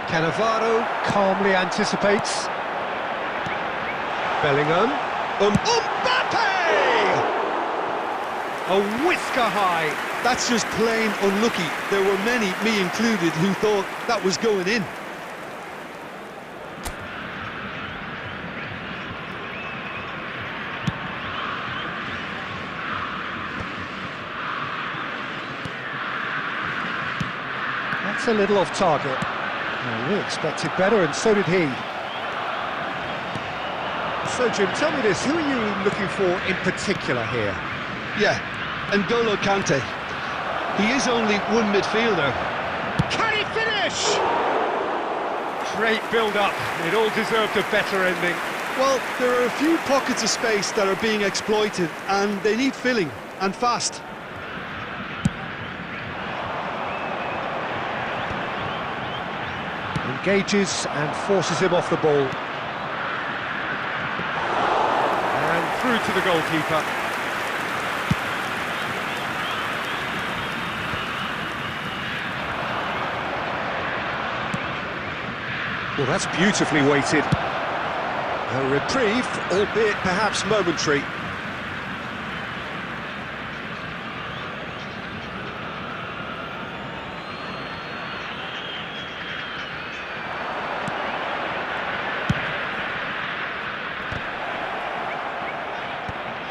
Cannavaro calmly anticipates. Bellingham. Mbappe! A whisker high. That's just plain unlucky. There were many, me included, who thought that was going in. That's a little off target. Well, we expected better, and so did he. So, Jim, tell me this, who are you looking for in particular here? Yeah, N'Golo Kante. He is only one midfielder. Can he finish? Great build-up. It all deserved a better ending. Well, there are a few pockets of space that are being exploited, and they need filling, and fast. Engages and forces him off the ball. And through to the goalkeeper. Well, that's beautifully weighted. A reprieve, albeit perhaps momentary.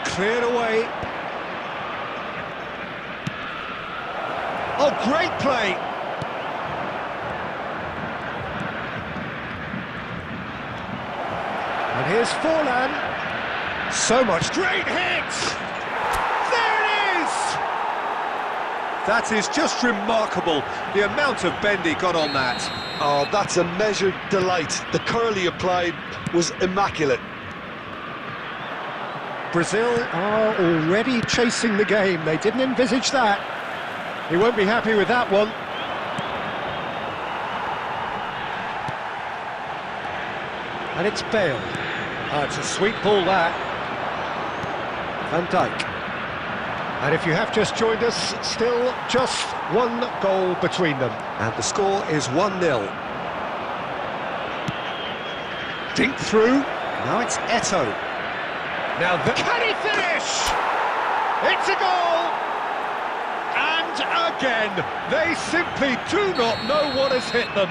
Cleared away. Oh, great play! And here's Forlan. So much great hit! There it is! That is just remarkable, the amount of bend he got on that. Oh, that's a measured delight. The curl he applied was immaculate. Brazil are already chasing the game. They didn't envisage that. He won't be happy with that one. And it's Bale. Oh, it's a sweet ball, that. Van Dijk. And if you have just joined us, still just one goal between them. And the score is 1-0. Dink through. Now it's Eto'o. Now, can he finish? It's a goal! And again, they simply do not know what has hit them.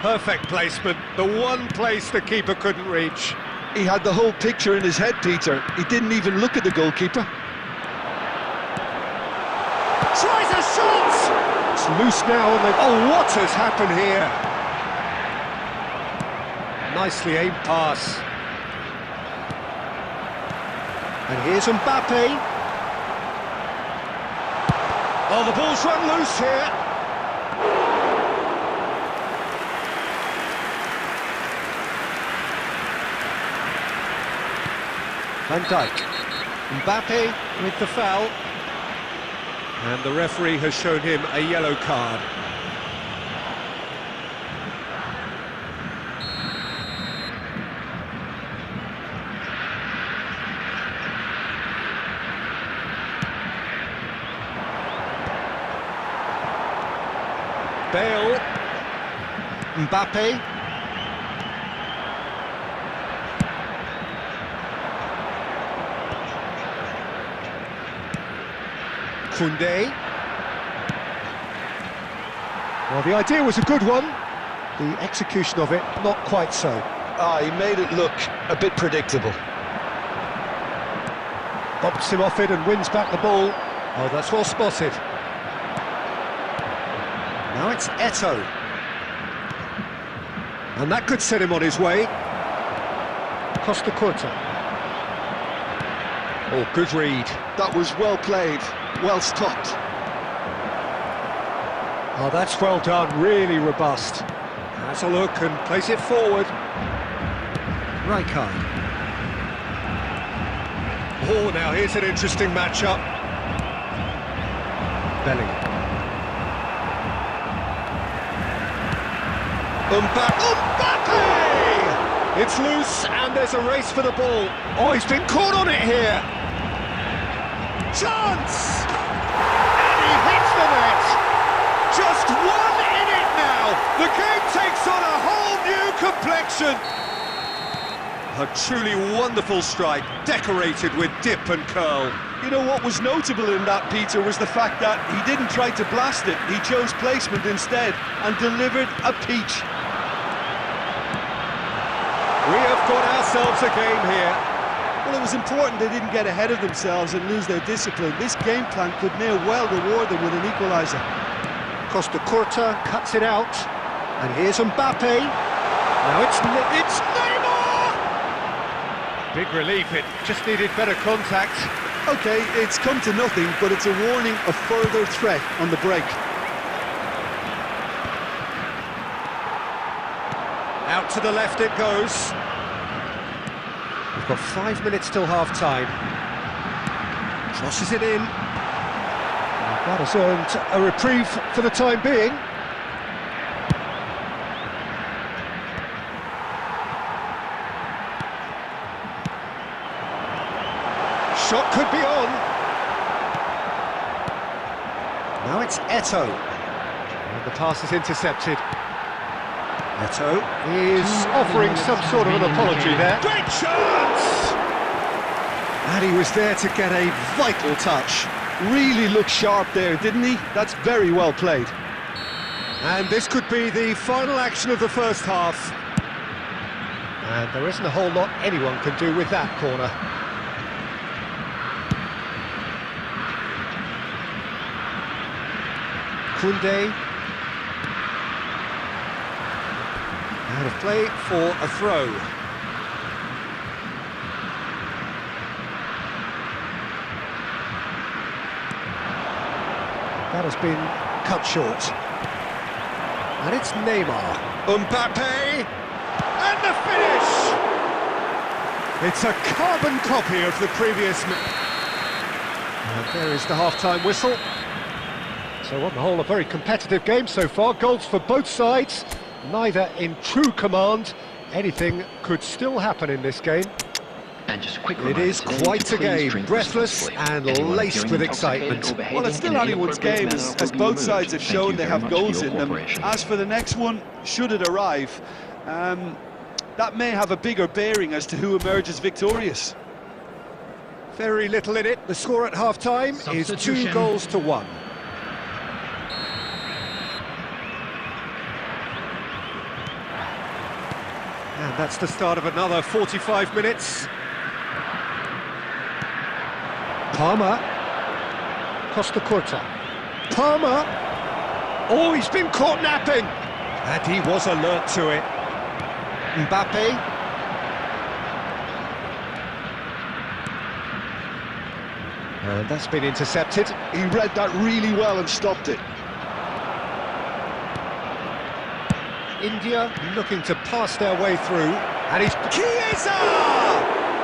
Perfect placement, the one place the keeper couldn't reach. He had the whole picture in his head, Peter. He didn't even look at the goalkeeper. Tries a shot! It's loose now, and oh, what has happened here? Nicely aimed pass. And here's Mbappe. Oh, the ball's run loose here. Van Dijk. Mbappe with the foul. And the referee has shown him a yellow card. Bale, Mbappe, Koundé. Well, the idea was a good one, the execution of it not quite so. He made it look a bit predictable. Bumps him off it and wins back the ball. Oh, that's well spotted. Now it's Eto'o. And that could set him on his way. Costa Curta. Oh, good read. That was well played, well stopped. Oh, that's well done, really robust. Has a look and plays it forward. Rijkaard. Oh, now here's an interesting matchup. Bellingham. Mbappe! It's loose and there's a race for the ball. Oh, he's been caught on it here. Chance! And he hits the net. Just one in it now. The game takes on a whole new complexion. A truly wonderful strike, decorated with dip and curl. You know what was notable in that, Peter, was the fact that he didn't try to blast it. He chose placement instead and delivered a peach. We have got ourselves a game here. Well, it was important they didn't get ahead of themselves and lose their discipline. This game plan could now well reward them with an equaliser. Costa Curta cuts it out, and here's Mbappe. Now it's Neymar! Big relief, it just needed better contact. OK, it's come to nothing, but it's a warning of further threat on the break. Out to the left it goes. We've got 5 minutes till half-time. Crosses it in. That has earned a reprieve for the time being. Shot could be on. Now it's Eto'o. And the pass is intercepted. Eto'o is offering some sort of an apology there. Great chance! And he was there to get a vital touch. Really looked sharp there, didn't he? That's very well played. And this could be the final action of the first half. And there isn't a whole lot anyone can do with that corner. Koundé. Out of play for a throw. That has been cut short. And it's Neymar. Mbappe! And the finish! It's a carbon copy of the previous... And there is the half-time whistle. So on the whole, a very competitive game so far. Goals for both sides, neither in true command. Anything could still happen in this game. And just a quick It is quite a game, breathless and laced with excitement. Well, it's still anyone's game, as both sides have shown they have goals in them. As for the next one, should it arrive, that may have a bigger bearing as to who emerges victorious. Very little in it. The score at half-time is 2-1. And that's the start of another 45 minutes. Palmer. Costa Curta. Palmer. Oh, he's been caught napping. And he was alert to it. Mbappe. And that's been intercepted. He read that really well and stopped it. India looking to pass their way through, and he's... Chiesa!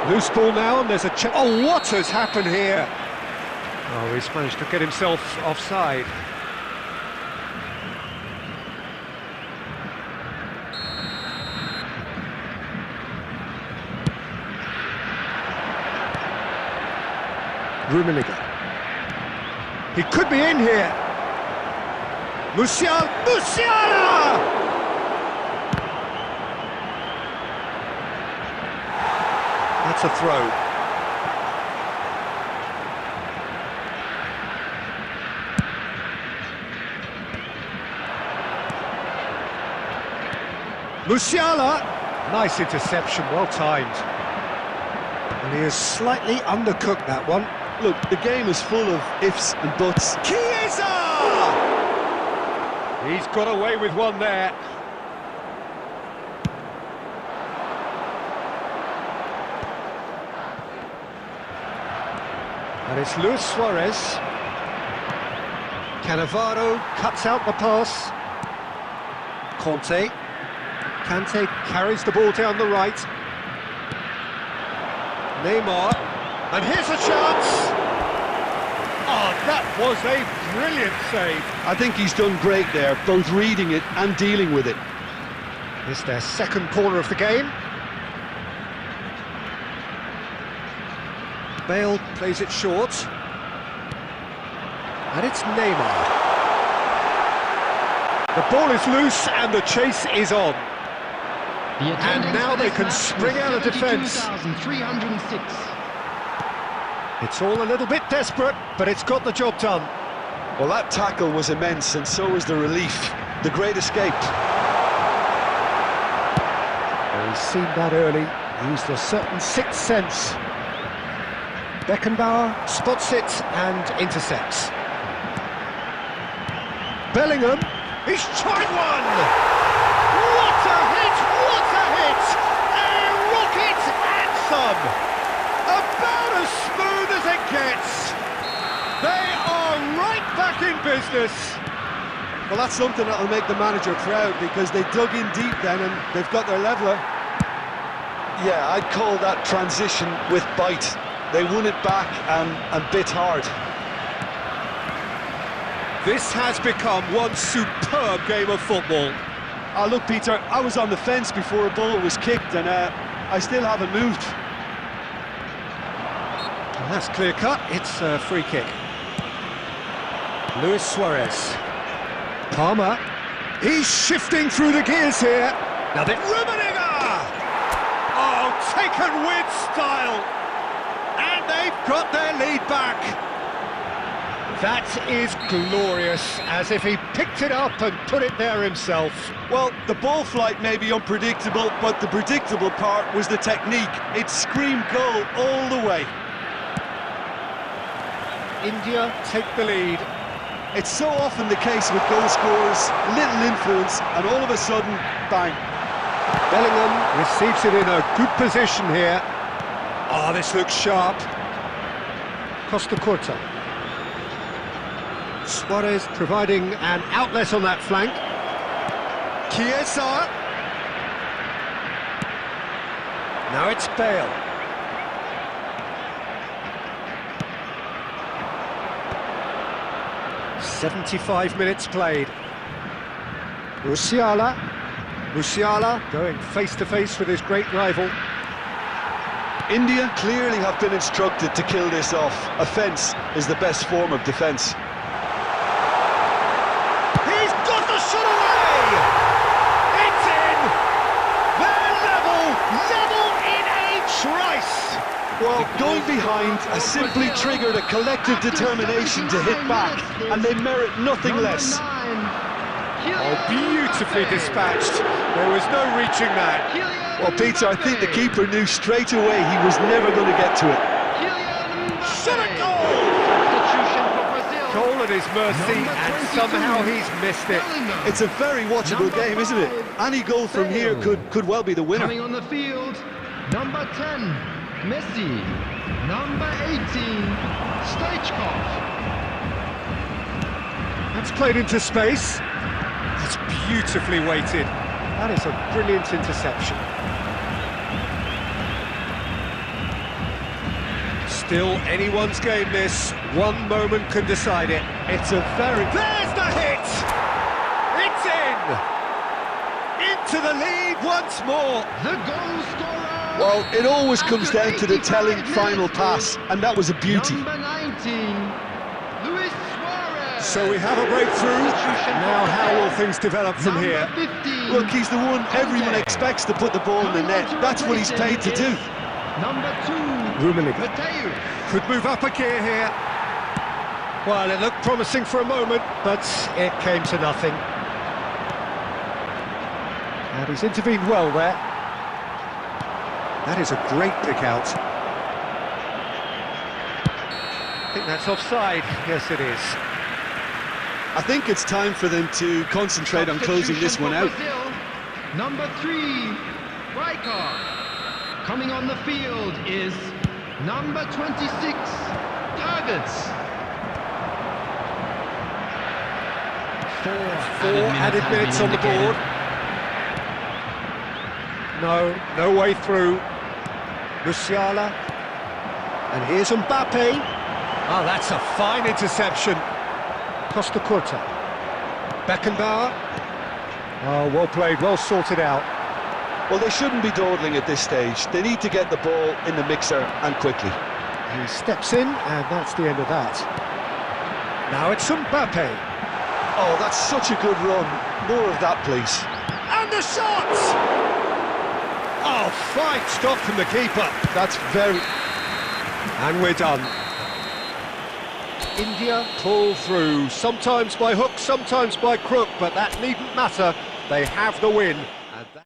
Loose ball now, and there's a... Oh, what has happened here? Oh, he's managed to get himself offside. Rummenigge. He could be in here. Musiala! That's a throw. Musiala! Nice interception, well timed. And he has slightly undercooked that one. Look, the game is full of ifs and buts. Chiesa! He's got away with one there. And it's Luis Suarez. Cannavaro cuts out the pass. Kante carries the ball down the right. Neymar. And here's a chance! Oh, that was a brilliant save. I think he's done great there, both reading it and dealing with it. It's their second corner of the game. Bale plays it short. And it's Neymar. The ball is loose and the chase is on. And now they can spring out of defence. 72,306. It's all a little bit desperate, but it's got the job done. Well, that tackle was immense, and so was the relief. The great escape. Well, he's seen that early, used a certain sixth sense. Beckenbauer spots it and intercepts. Bellingham, he's tried one! What a hit! What a hit! A rocket and some! About as smooth as it gets! They are right back in business! Well, that's something that'll make the manager proud, because they dug in deep then and they've got their leveller. Yeah, I'd call that transition with bite. They won it back and bit hard. This has become one superb game of football. Look, Peter, I was on the fence before a ball was kicked, and I still haven't moved. And that's clear cut, it's a free kick. Luis Suarez. Palmer. He's shifting through the gears here. Now then, Rummenigge! Oh, taken with style. And they've got their lead back. That is glorious, as if he picked it up and put it there himself. Well, the ball flight may be unpredictable, but the predictable part was the technique. It screamed goal all the way. India take the lead. It's so often the case with goal scorers, little influence, and all of a sudden, bang. Bellingham receives it in a good position here. Oh, this looks sharp. Costa Curta. Suarez providing an outlet on that flank. Chiesa. Now it's Bale. "75 minutes played. Musiala. Musiala going face-to-face with his great rival. India clearly have been instructed to kill this off. Offence is the best form of defence. He's got the shot away! It's in! They're level in a trice! Well, going behind has simply triggered a collective determination to hit back, and they merit nothing less. Oh, beautifully dispatched. There was no reaching that. Well, Peter, I think the keeper knew straight away he was never going to get to it. Shot a goal! Goal at his mercy, and somehow he's missed it. It's a very watchable game, isn't it? Any goal from here could well be the winner. Coming on the field, number 10, Messi. Number 18, Stoichkov. That's played into space. It's beautifully weighted. That is a brilliant interception. Still anyone's game, this. One moment can decide it. It's a very... There's the hit! It's in! Into the lead once more. The goal scorer. Well, it always comes down to the telling final pass, and that was a beauty. Number 19, Luis Suarez. So we have a breakthrough. Now how will things develop from here? Number 15, Look, he's the one everyone expects to put the ball in the net. That's what he's paid to do. Number 2, Rummenigge Mateu. could move up a gear here. Well, it looked promising for a moment, but it came to nothing. And he's intervened well there. That is a great pick out. I think that's offside. Yes, it is. I think it's time for them to concentrate on closing this one out. Brazil, number 3, Riker. Coming on the field is number 26, Targets. Four added minutes on the board. No way through. Musiala. And here's Mbappe. Oh, that's a fine interception. Costa Curta. Beckenbauer. Oh, well played, well sorted out. Well, they shouldn't be dawdling at this stage. They need to get the ball in the mixer, and quickly. He steps in, and that's the end of that. Now it's Mbappe. Oh, that's such a good run. More of that, please. And the shot! Oh, fine stop from the keeper. That's very... And we're done. India pull through, sometimes by hook, sometimes by crook, but that needn't matter. They have the win. And that...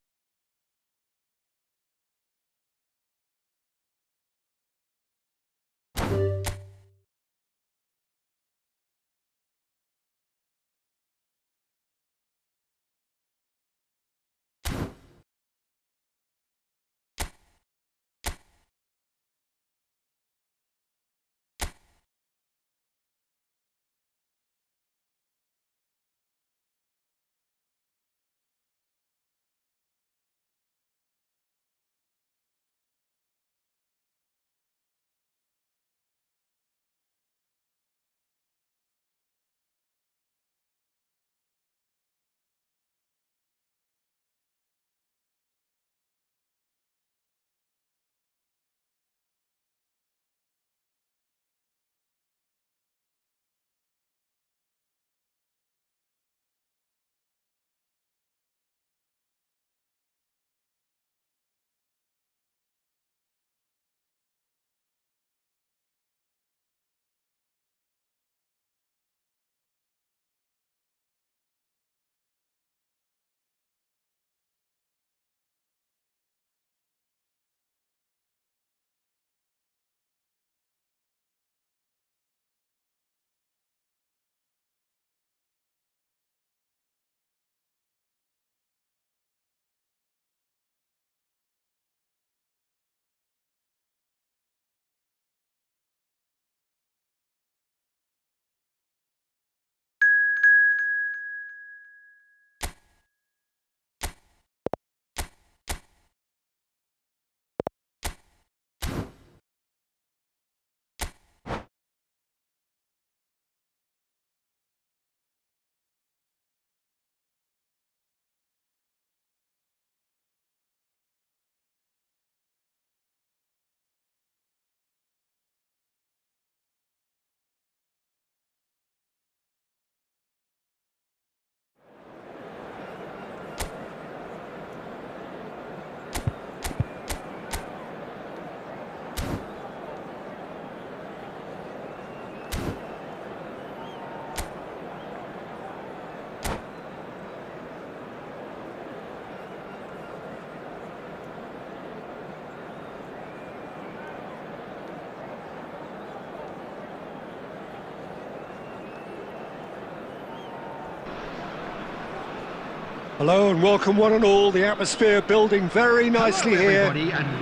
Hello and welcome one and all. The atmosphere building very nicely here.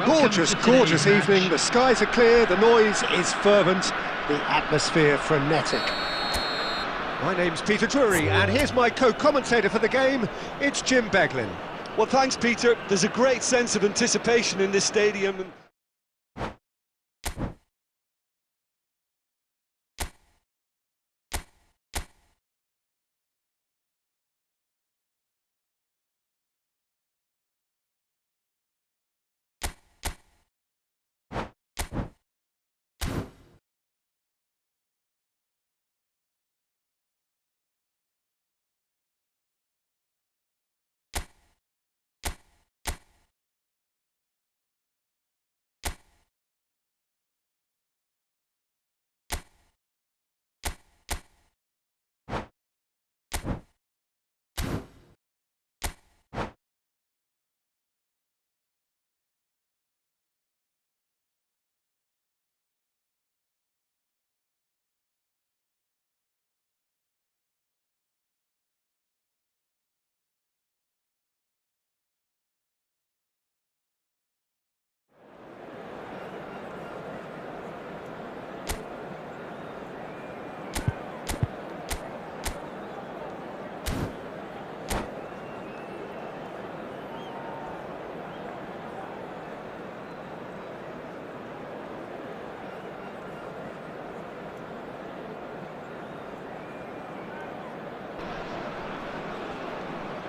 Gorgeous, gorgeous evening. The skies are clear, the noise is fervent, the atmosphere frenetic. My name's Peter Drury and here's my co-commentator for the game. It's Jim Beglin. Well, thanks, Peter. There's a great sense of anticipation in this stadium.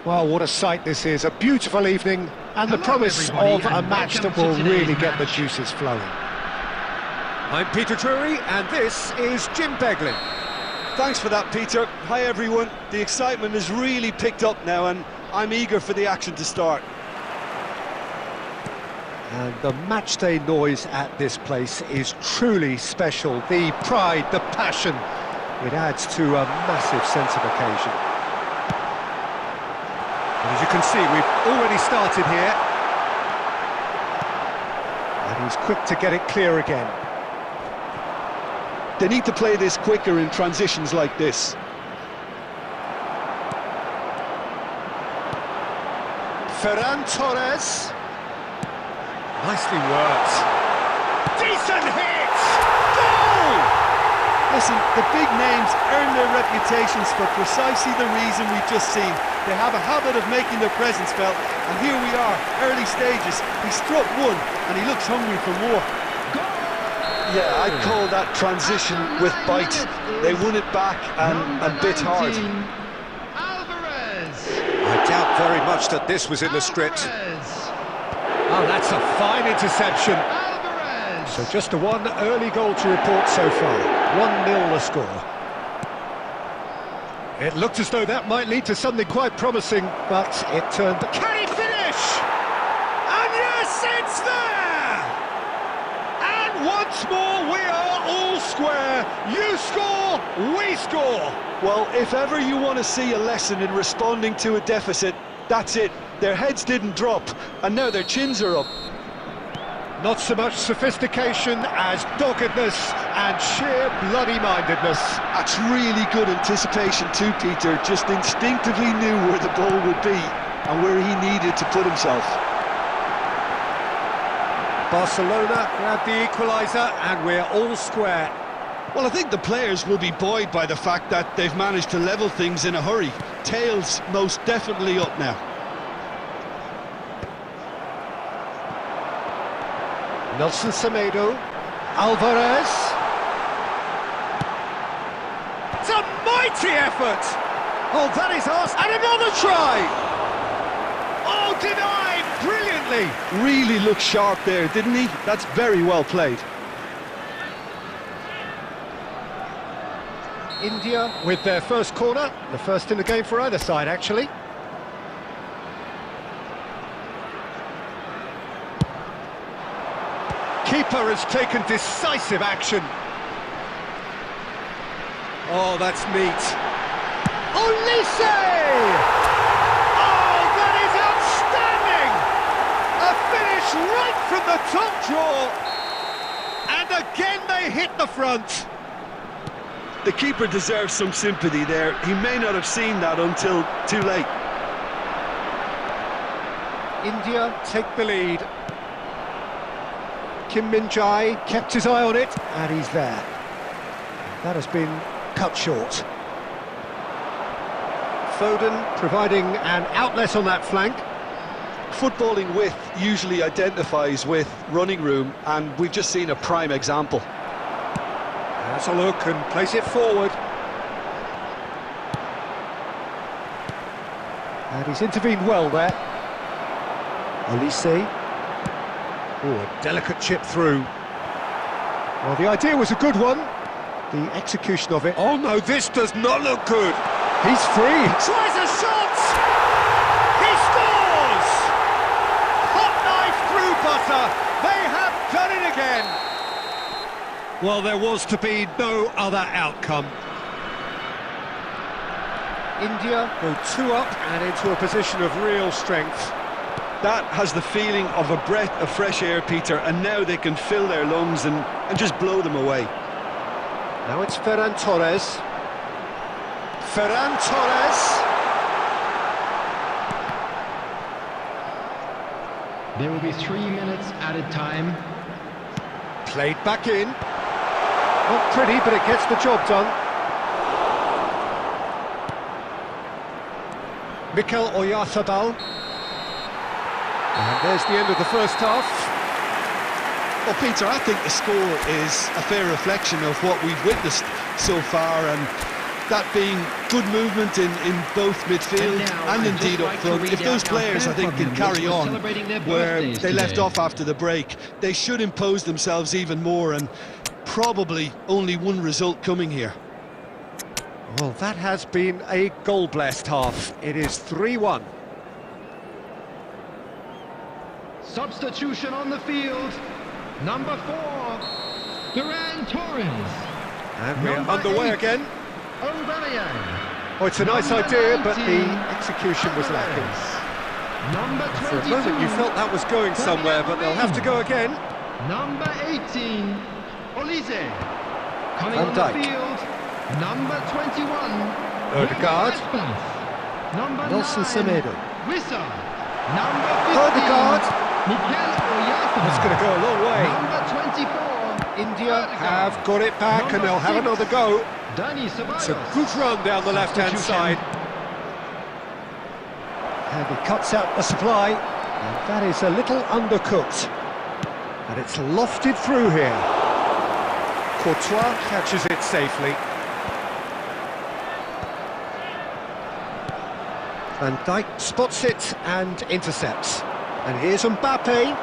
Well, what a sight this is, a beautiful evening and the promise of a match that will really get the juices flowing. I'm Peter Drury and this is Jim Beglin. Thanks for that, Peter. Hi everyone. The excitement has really picked up now and I'm eager for the action to start. And the matchday noise at this place is truly special. The pride, the passion, it adds to a massive sense of occasion. And as you can see, we've already started here. And he's quick to get it clear again. They need to play this quicker in transitions like this. Ferran Torres. Nicely worked. Decent hit! Goal! Listen, the big names earn their reputations for precisely the reason we've just seen. They have a habit of making their presence felt, and here we are, early stages. He struck one, and he looks hungry for more. Yeah, I'd call that transition with bite. They won it back and bit hard. I doubt very much that this was in the script. Oh, that's a fine interception. So just a one early goal to report so far. 1-0 the score. It looked as though that might lead to something quite promising, but it turned... Can he finish? And yes, it's there! And once more we are all square. You score, we score. Well, if ever you want to see a lesson in responding to a deficit, that's it. Their heads didn't drop, and now their chins are up. Not so much sophistication as doggedness and sheer bloody-mindedness. That's really good anticipation too, Peter. Just instinctively knew where the ball would be and where he needed to put himself. Barcelona grab the equaliser, and we're all square. Well, I think the players will be buoyed by the fact that they've managed to level things in a hurry. Tails most definitely up now. Nelson Semedo, Alvarez. It's a mighty effort! Oh, that is us, and another try! Oh, denied brilliantly! Really looked sharp there, didn't he? That's very well played. India with their first corner, the first in the game for either side, actually. Keeper has taken decisive action. Oh, that's neat. Olise! Oh, that is outstanding! A finish right from the top draw. And again they hit the front. The keeper deserves some sympathy there. He may not have seen that until too late. India take the lead. Kim Min-jae kept his eye on it, and he's there. That has been cut short. Foden providing an outlet on that flank. Footballing width usually identifies with running room, and we've just seen a prime example. Has a look and plays it forward. And he's intervened well there. Olise. Oh, a delicate chip through. Well, the idea was a good one. The execution of it... Oh no, this does not look good. He's free. Tries a shot! He scores! Hot knife through butter. They have done it again. Well, there was to be no other outcome. India go 2 up and into a position of real strength. That has the feeling of a breath of fresh air, Peter, and now they can fill their lungs and just blow them away. Now it's Ferran Torres. Ferran Torres. There will be 3 minutes added time. Played back in. Not pretty, but it gets the job done. Mikel Oyarzabal. And there's the end of the first half. Well, Peter, I think the score is a fair reflection of what we've witnessed so far, and that being good movement in both midfield and indeed up front. If those players, I think, can carry on where they left off after the break, they should impose themselves even more, and probably only one result coming here. Well, that has been a goal-blessed half. It is 3-1. Substitution on the field. Number 4, Ferran Torres. And we're Number underway 8, again. Aubameyang. Oh, it's a nice Number idea, but 19, the execution was lacking. Alvarez. Number 22, For a moment you felt that was going somewhere, but they'll have to go again. Number 18, Olise. Coming Van on Dijk. the field. Number 21, Odegaard. Number Nelson 9, Semedo. Wissa. Number 15, Odegaard. Mikel Oyarzabal. That's going to go a long way. Number 24, India Odegaard. have got it back, and Number they'll have 6, another go. Dani It's a Ceballos. good run down the left-hand Substitution. side. And he cuts out the supply, and that is a little undercooked. And it's lofted through here. Courtois catches it safely. Van Dijk spots it and intercepts. And here's Mbappe.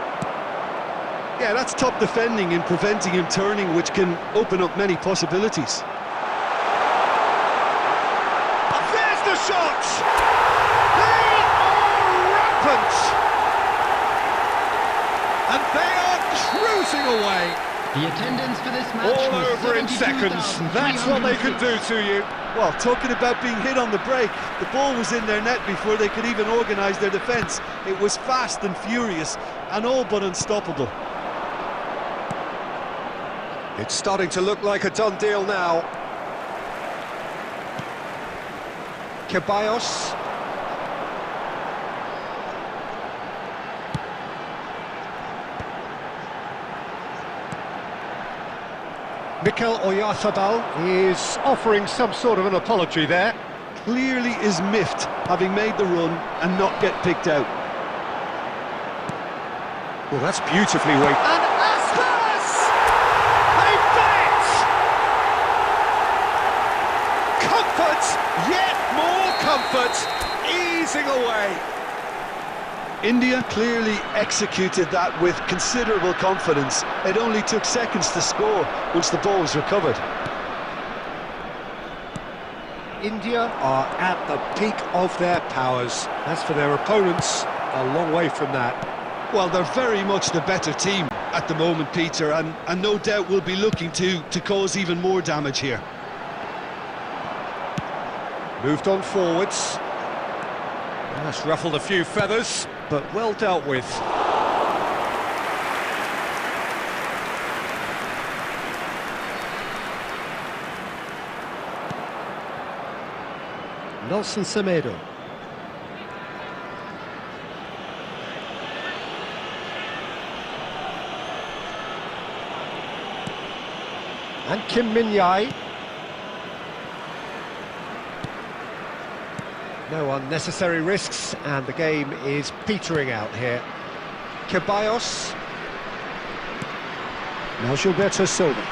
Yeah, that's top defending and preventing him turning, which can open up many possibilities. There's the shot! They are rampant! And they are cruising away. The attendance for this match All was over in seconds. That's what they can do to you. Well, talking about being hit on the break, the ball was in their net before they could even organise their defence. It was fast and furious, and all but unstoppable. It's starting to look like a done deal now. Ceballos. Mikel Oyarzabal is offering some sort of an apology there. Clearly is miffed, having made the run and not get picked out. Well, that's beautifully weighted. And Aspas! They've done it! Comfort, yet more comfort, easing away. India clearly executed that with considerable confidence. It only took seconds to score once the ball was recovered. India are at the peak of their powers. As for their opponents, a long way from that. Well, they're very much the better team at the moment, Peter, and no doubt will be looking to cause even more damage here. Moved on forwards. That's ruffled a few feathers, but well dealt with. Nelson Semedo. And Kim Min-jae. No unnecessary risks, and the game is petering out here. Ceballos. Now Gilberto Silva.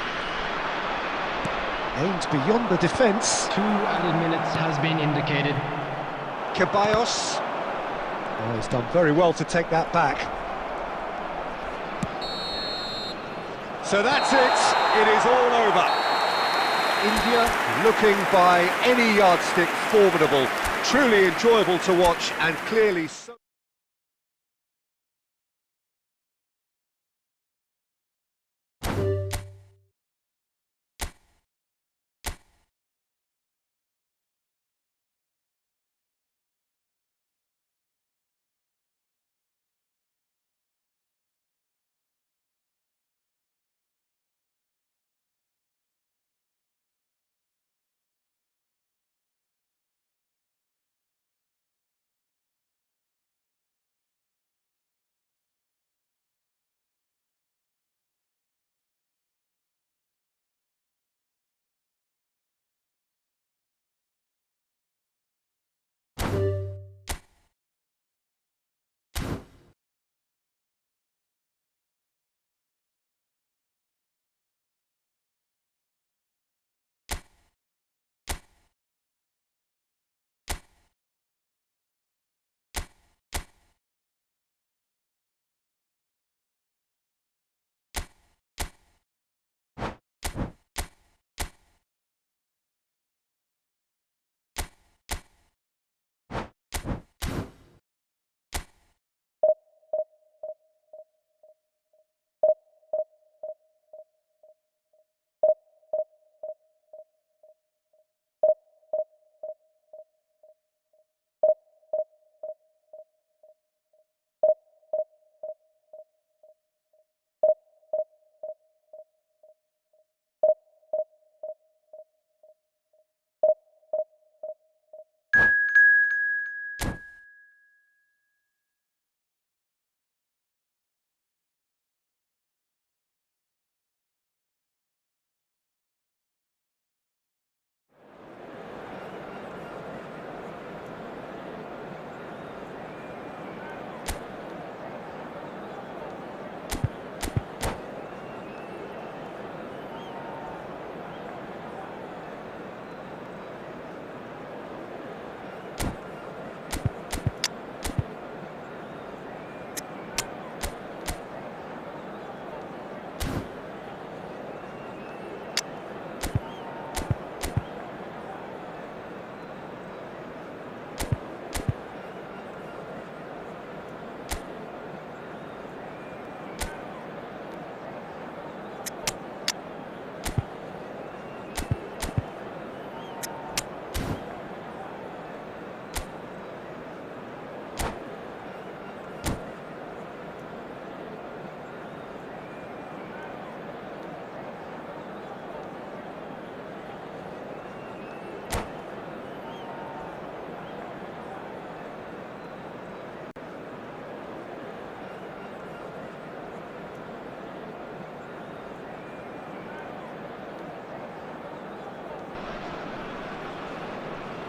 Aimed beyond the defence. 2 added minutes has been indicated. Ceballos. Oh, he's done very well to take that back. So that's it. It is all over. India looking by any yardstick formidable. Truly enjoyable to watch, and clearly so...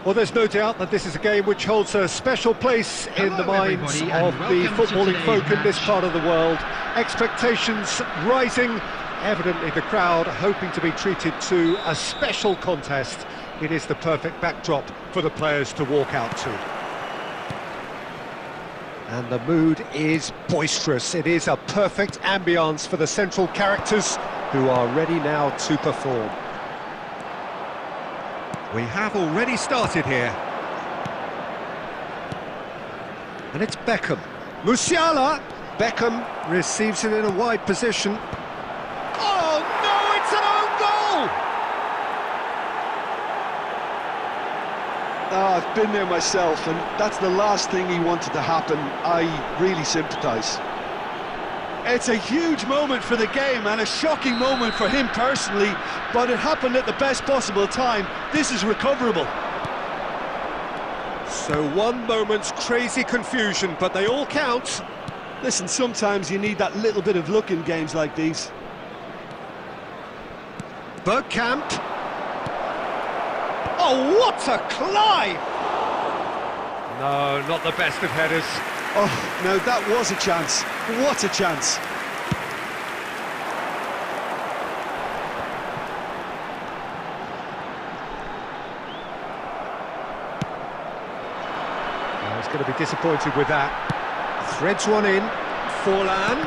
Well, there's no doubt that this is a game which holds a special place in the minds of the footballing folk in this part of the world. Expectations rising, evidently the crowd hoping to be treated to a special contest. It is the perfect backdrop for the players to walk out to. And the mood is boisterous. It is a perfect ambience for the central characters who are ready now to perform. We have already started here. And it's Beckham. Musiala! Beckham receives it in a wide position. Oh no, it's an own goal! Oh, I've been there myself, and that's the last thing he wanted to happen. I really sympathise. It's a huge moment for the game and a shocking moment for him personally, but it happened at the best possible time. This is recoverable. So one moment's crazy confusion, but they all count. Listen, sometimes you need that little bit of luck in games like these. Bergkamp. Oh, what a climb! No, not the best of headers. Oh, no, that was a chance. What a chance. Oh, he's going to be disappointed with that. Threads one in. Forlan.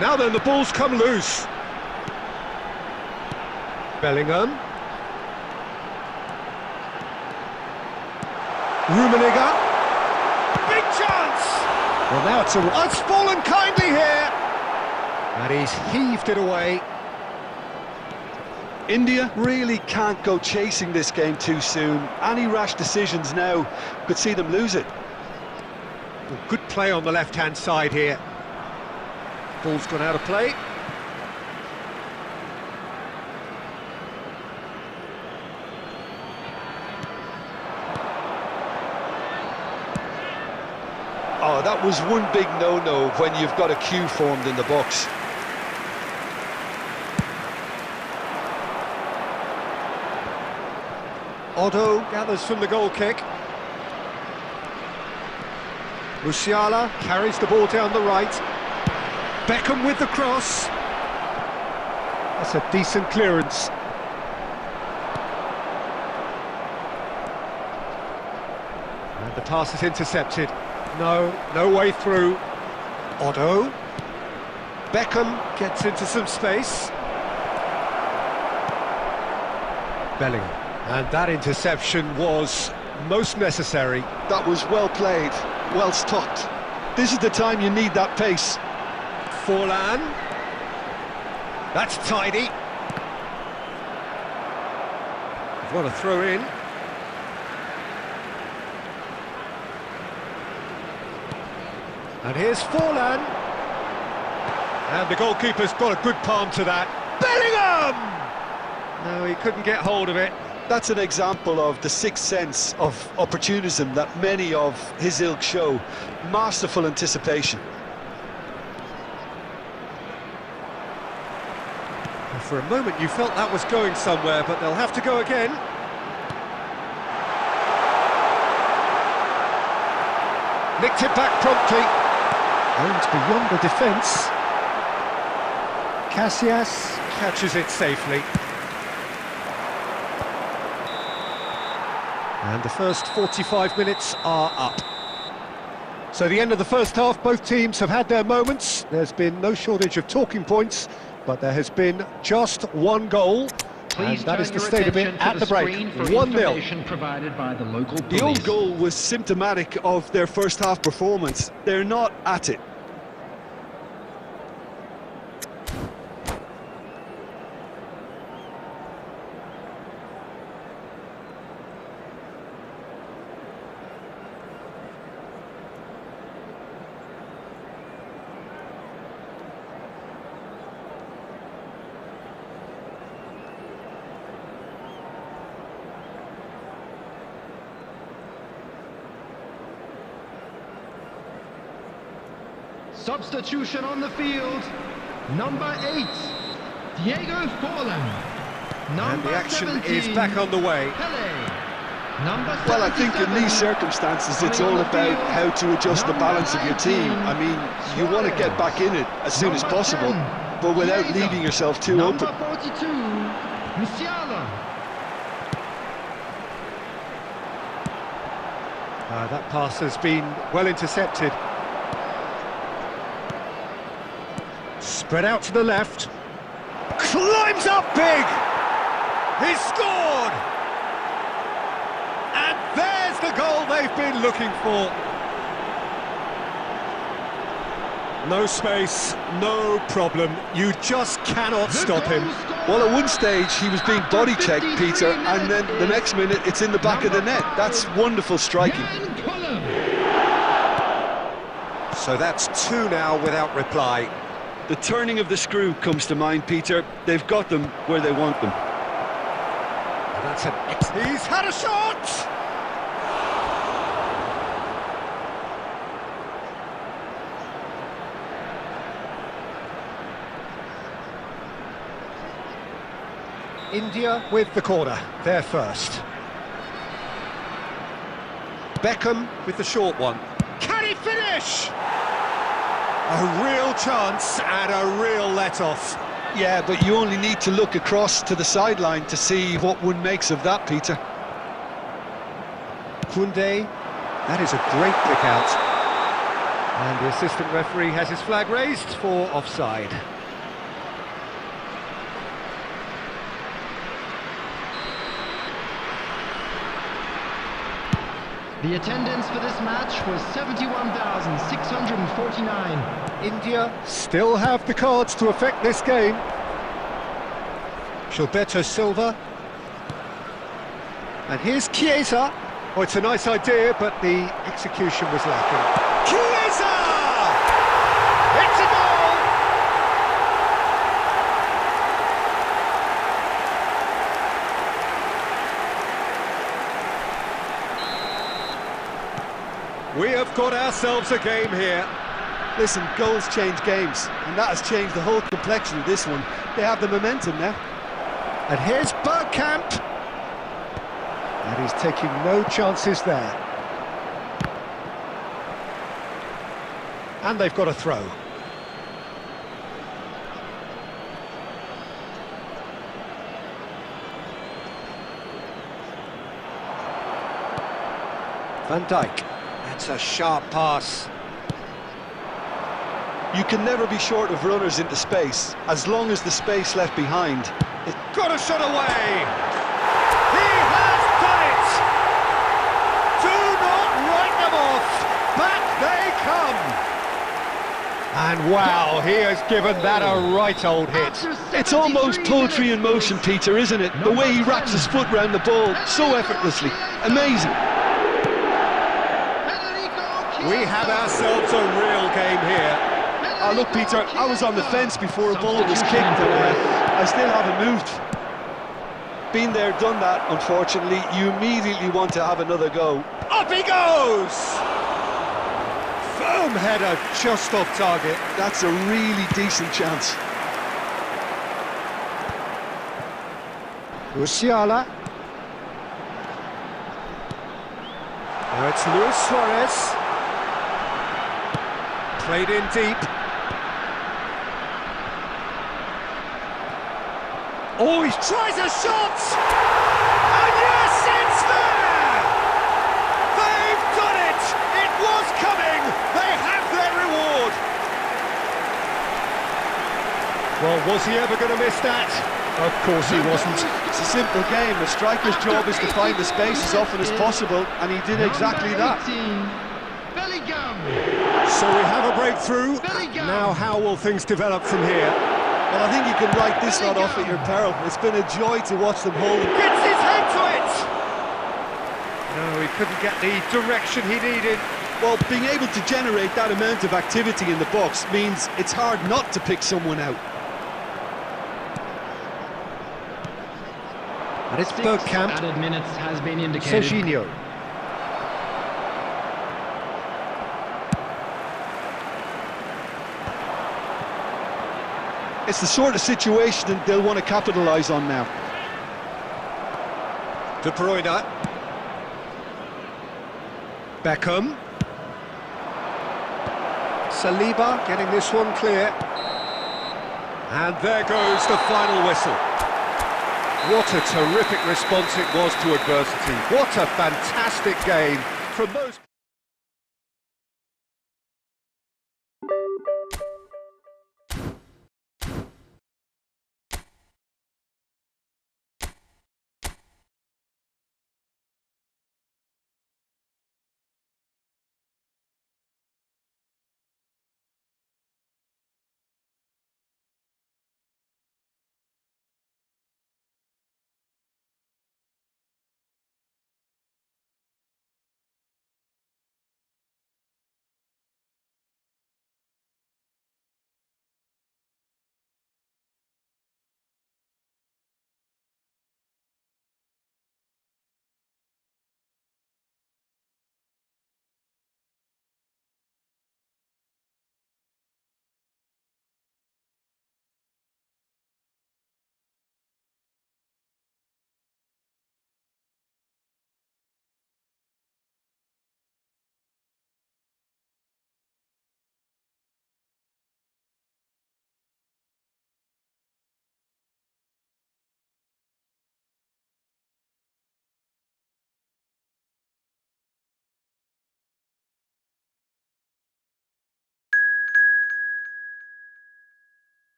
Now then, the ball's come loose. Bellingham. Rummenigge. Big chance! Well, now it's fallen kindly here. And he's heaved it away. India really can't go chasing this game too soon. Any rash decisions now could see them lose it. Well, good play on the left-hand side here. Ball's gone out of play. Oh, that was one big no-no when you've got a queue formed in the box. Otto gathers from the goal kick. Musiala carries the ball down the right. Beckham with the cross. That's a decent clearance. And the pass is intercepted. No way through. Otto. Beckham gets into some space. Bellingham. And that interception was most necessary. That was well played, well stopped. This is the time you need that pace. Forlan. That's tidy. What a throw in. And here's Forlan. And the goalkeeper's got a good palm to that. Bellingham! No, he couldn't get hold of it. That's an example of the sixth sense of opportunism that many of his ilk show. Masterful anticipation. For a moment you felt that was going somewhere, but they'll have to go again. Nicked it back promptly. And beyond the defence. Casillas catches it safely. And the first 45 minutes are up. So the end of the first half, both teams have had their moments. There's been no shortage of talking points, but there has been just one goal. Please and that is the turn state of your it at attention the to break. screen for 1-0. information provided by the local police. The own goal was symptomatic of their first half performance. They're not at it. Substitution on the field. Number 8, Diego Forlan. And Number the action 17, is back on the way. Pele. Number Well, I think in these 77. circumstances, it's all about how to adjust the balance of your team. I mean, you want to get back in it as soon as possible, but without leaving yourself too open. Number 42, Musiala. That pass has been well intercepted. Spread out to the left. Climbs up big! He's scored! And there's the goal they've been looking for. No space, no problem. You just cannot stop him. Well, at one stage, he was being body-checked, Peter, and then the next minute, it's in the back of the net. That's wonderful striking. So that's 2 now without reply. The turning of the screw comes to mind, Peter. They've got them where they want them. That's an He's had a shot! India with the corner, they're first. Beckham with the short one. Can he finish? A real chance and a real let-off. Yeah, but you only need to look across to the sideline to see what one makes of that, Peter. Koundé, that is a great pick out. And the assistant referee has his flag raised for offside. The attendance for this match was 71,649. India still have the cards to affect this game. Gilberto Silva. And here's Chiesa. Oh, it's a nice idea, but the execution was lacking. Chiesa! It's a goal! We have got ourselves a game here. Listen, goals change games, and that has changed the whole complexion of this one. They have the momentum now. And here's Bergkamp. And he's taking no chances there. And they've got a throw. Van Dijk. That's a sharp pass. You can never be short of runners into space, as long as the space left behind. Got a shot away! He has done it! Do not write them off! Back they come! And wow, he has given that a right old hit. It's almost poetry in motion, Peter, isn't it? The way he wraps his foot round the ball so effortlessly. Amazing. We have ourselves a real game here. Look, Peter, I was on the fence before a ball was kicked, and I still haven't moved. Been there, done that, unfortunately. You immediately want to have another go. Up he goes! Firm header, just off target. That's a really decent chance. Musiala. Now it's Luis Suarez. Played in deep. Oh, he tries a shot! And yes, it's there! They've done it! It was coming! They have their reward! Well, was he ever going to miss that? Of course he wasn't. It's a simple game. A striker's job is to find the space as often as possible, and he did exactly that. So we have a breakthrough. Now how will things develop from here? Well, I think you can write this lot off at your peril. It's been a joy to watch them hold it. Gets his head to it! No, he couldn't get the direction he needed. Well, being able to generate that amount of activity in the box means it's hard not to pick someone out. And it's Bergkamp. Added minutes has been indicated. Serginho. It's the sort of situation they'll want to capitalise on now. De Bruyne. Beckham. Saliba getting this one clear. And there goes the final whistle. What a terrific response it was to adversity. What a fantastic game from those...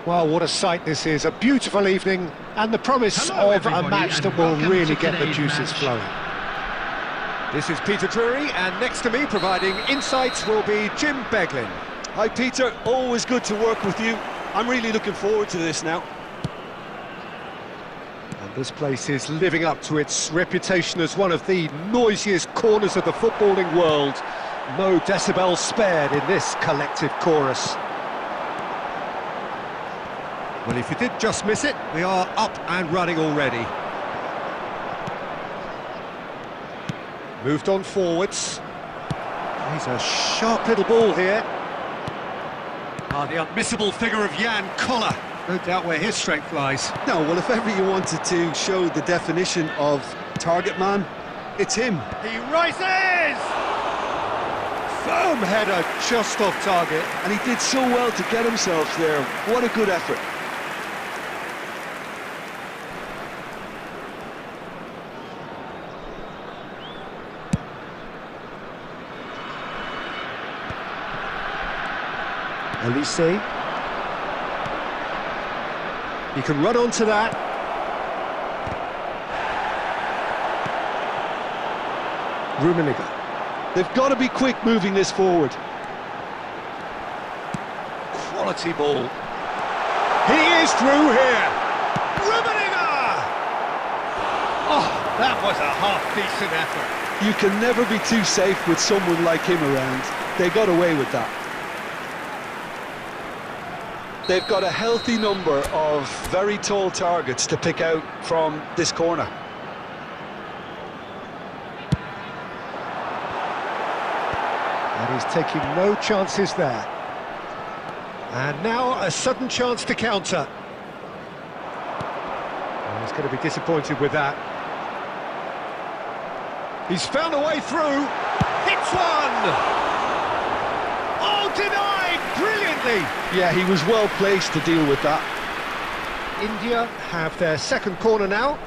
Well, what a sight this is, a beautiful evening, and the promise Hello, of a everybody, match and that will welcome really to get the today's juices match. flowing. This is Peter Drury, and next to me, providing insights, will be Jim Beglin. Hi Peter, always good to work with you. I'm really looking forward to this now. And this place is living up to its reputation as one of the noisiest corners of the footballing world. No decibels spared in this collective chorus. Well, if you did just miss it, we are up and running already. Moved on forwards. He's a sharp little ball here. The unmissable figure of Jan Koller. No doubt where his strength lies. No, well, if ever you wanted to show the definition of target man, it's him. He rises! Firm header just off target. And he did so well to get himself there. What a good effort. Elise. He can run onto that. Rummenigge. They've got to be quick moving this forward. Quality ball. He is through here. Rummenigge! Oh, that was a half-decent effort. You can never be too safe with someone like him around. They got away with that. they've got a healthy number of very tall targets to pick out from this corner. And he's taking no chances there. And now a sudden chance to counter. Oh, he's going to be disappointed with that. He's found a way through. Hits one! Oh, denied brilliantly! Yeah, he was well placed to deal with that. India have their second corner now.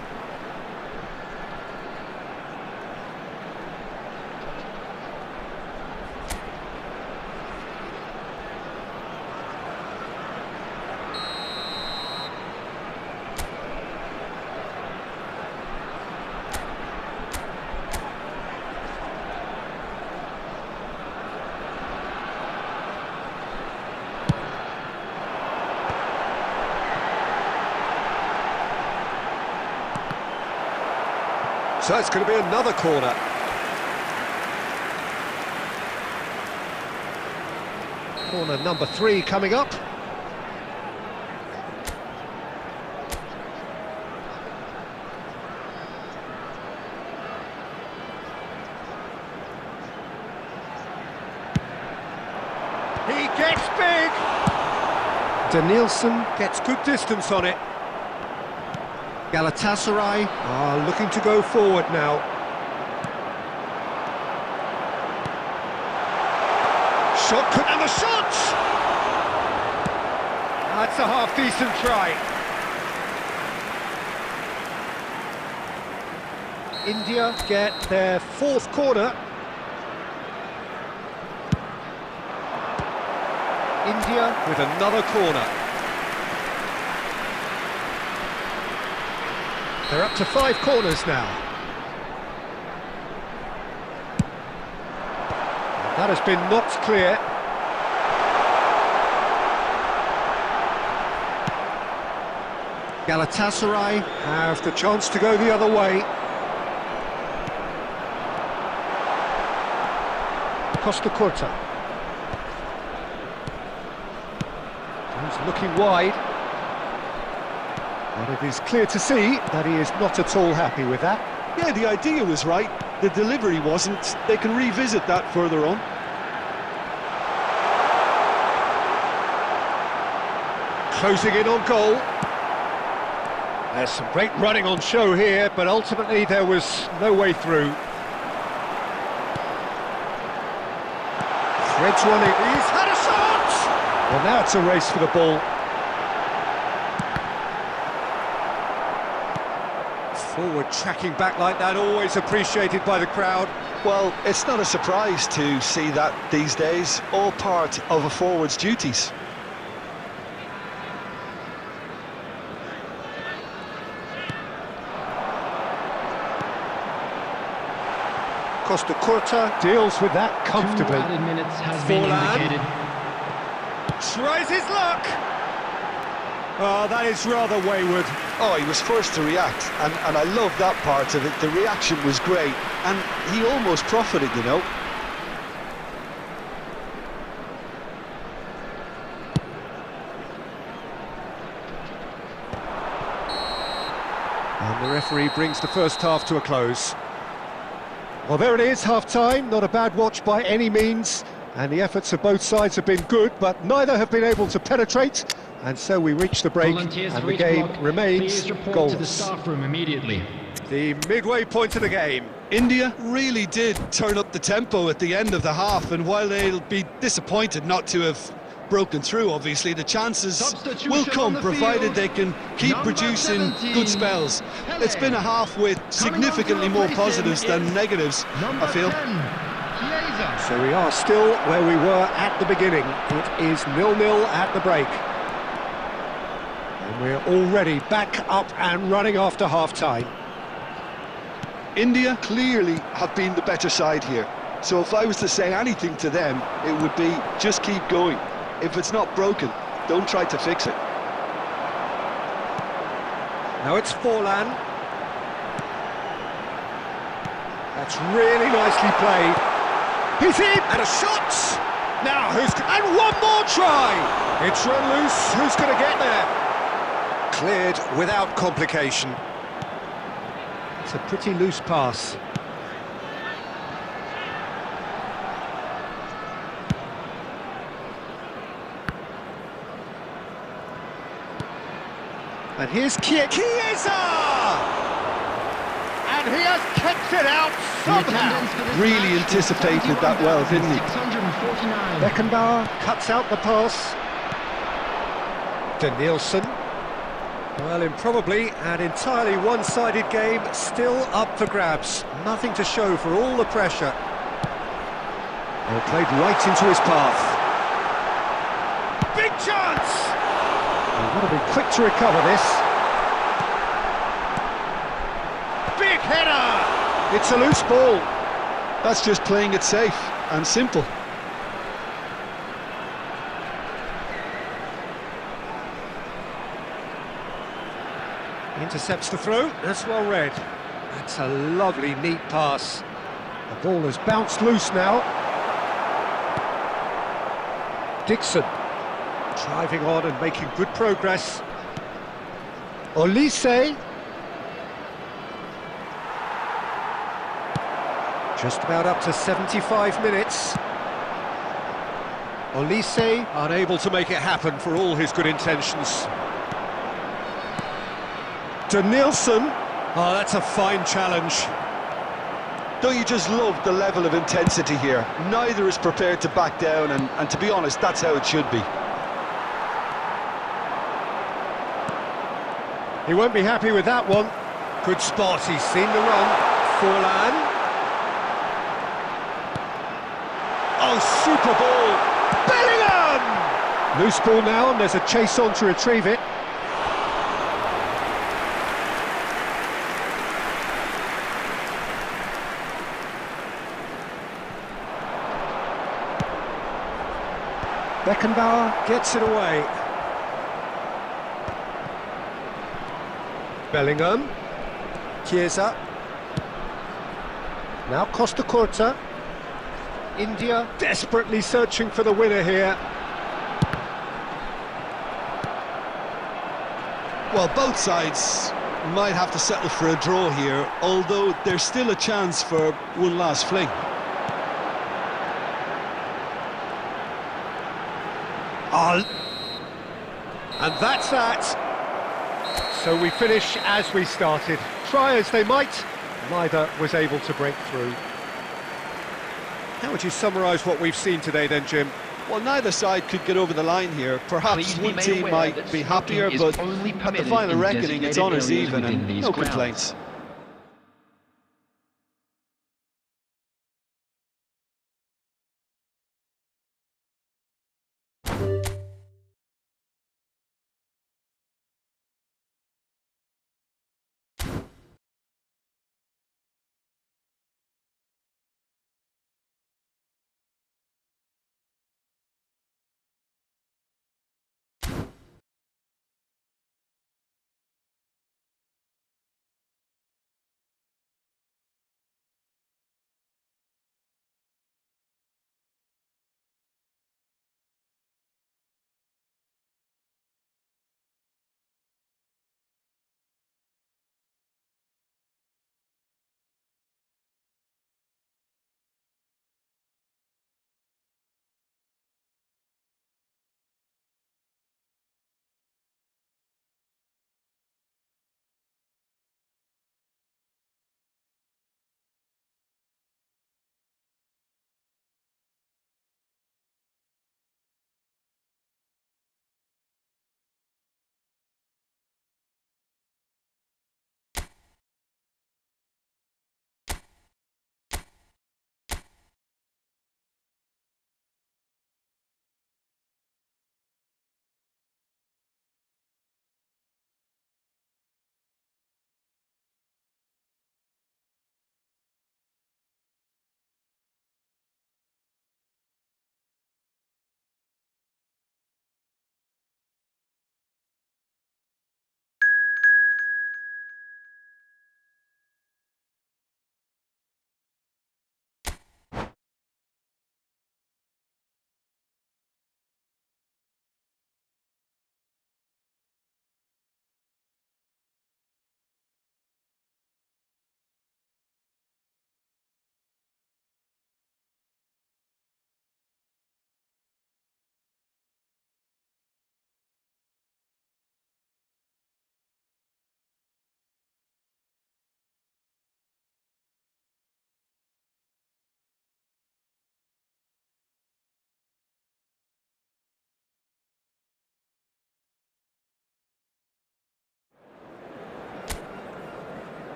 So it's going to be another corner. Corner number 3 coming up. He gets big! Danielson gets good distance on it. Galatasaray are looking to go forward now. And the shot! That's a half-decent try. India get their 4th corner. India with another corner. They're up to 5 corners now. That has been knocked clear. Galatasaray have the chance to go the other way. Costa Curta. He's looking wide. And it is clear to see that he is not at all happy with that. Yeah, the idea was right, the delivery wasn't. They can revisit that further on. Closing in on goal. There's some great running on show here, but ultimately there was no way through. Threads one in. He's had a shot! Well, now it's a race for the ball. Forward tracking back like that, always appreciated by the crowd. Well, it's not a surprise to see that these days, all part of a forward's duties. Costa Curta deals with that comfortably. 2 added minutes has been indicated. Tries his luck! Oh, that is rather wayward. Oh, he was first to react, and I love that part of it. The reaction was great, and he almost profited, you know. And the referee brings the first half to a close. Well, there it is, half-time. Not a bad watch by any means, and the efforts of both sides have been good, but neither have been able to penetrate. And so we reach the break, Volunteers and for the each game block, remains please report goalless. to the staff room immediately. The midway point of the game. India really did turn up the tempo at the end of the half, and while they'll be disappointed not to have broken through, obviously, the chances will come, provided they can keep producing good spells. It's been a half with significantly more positives than negatives, I feel. So we are still where we were at the beginning. It is 0-0 at the break. And we're already back up and running after half-time. India clearly have been the better side here. So if I was to say anything to them, it would be just keep going. If it's not broken, don't try to fix it. Now it's Forlan. That's really nicely played. He's in! And a shot! Now and one more try! It's run loose, who's going to get there? Cleared without complication. It's a pretty loose pass. And here's Chiesa! And he has kept it out somehow. Really anticipated that well, didn't he? 649. Beckenbauer cuts out the pass. Danielson. Well, in probably an entirely one-sided game, still up for grabs. Nothing to show for all the pressure. Well, played right into his path. Big chance! They've got to be quick to recover this. Big header! It's a loose ball. That's just playing it safe and simple. Intercepts the throw, that's well read. That's a lovely, neat pass. The ball has bounced loose now. Dixon, driving on and making good progress. Olise. Just about up to 75 minutes. Olise, Unable to make it happen for all his good intentions. Danielson. Oh, that's a fine challenge. Don't you just love the level of intensity here? Neither is prepared to back down, and to be honest, that's how it should be. He won't be happy with that one. Good spot, he's seen the run. Forlan. Oh, super ball! Bellingham! Loose ball now, and there's a chase on to retrieve it. Beckenbauer gets it away. Bellingham. Chiesa. Now Costa Curta. India desperately searching for the winner here. Well, both sides might have to settle for a draw here, although there's still a chance for one last fling. Oh. And that's that. So we finish as we started. Try as they might, neither was able to break through. How would you summarise what we've seen today then, Jim? Well, neither side could get over the line here. Perhaps Please be one made team aware might that be smoking happier, is but only at the permitted final in reckoning, it's designated honours areas even, within and these no grounds. complaints.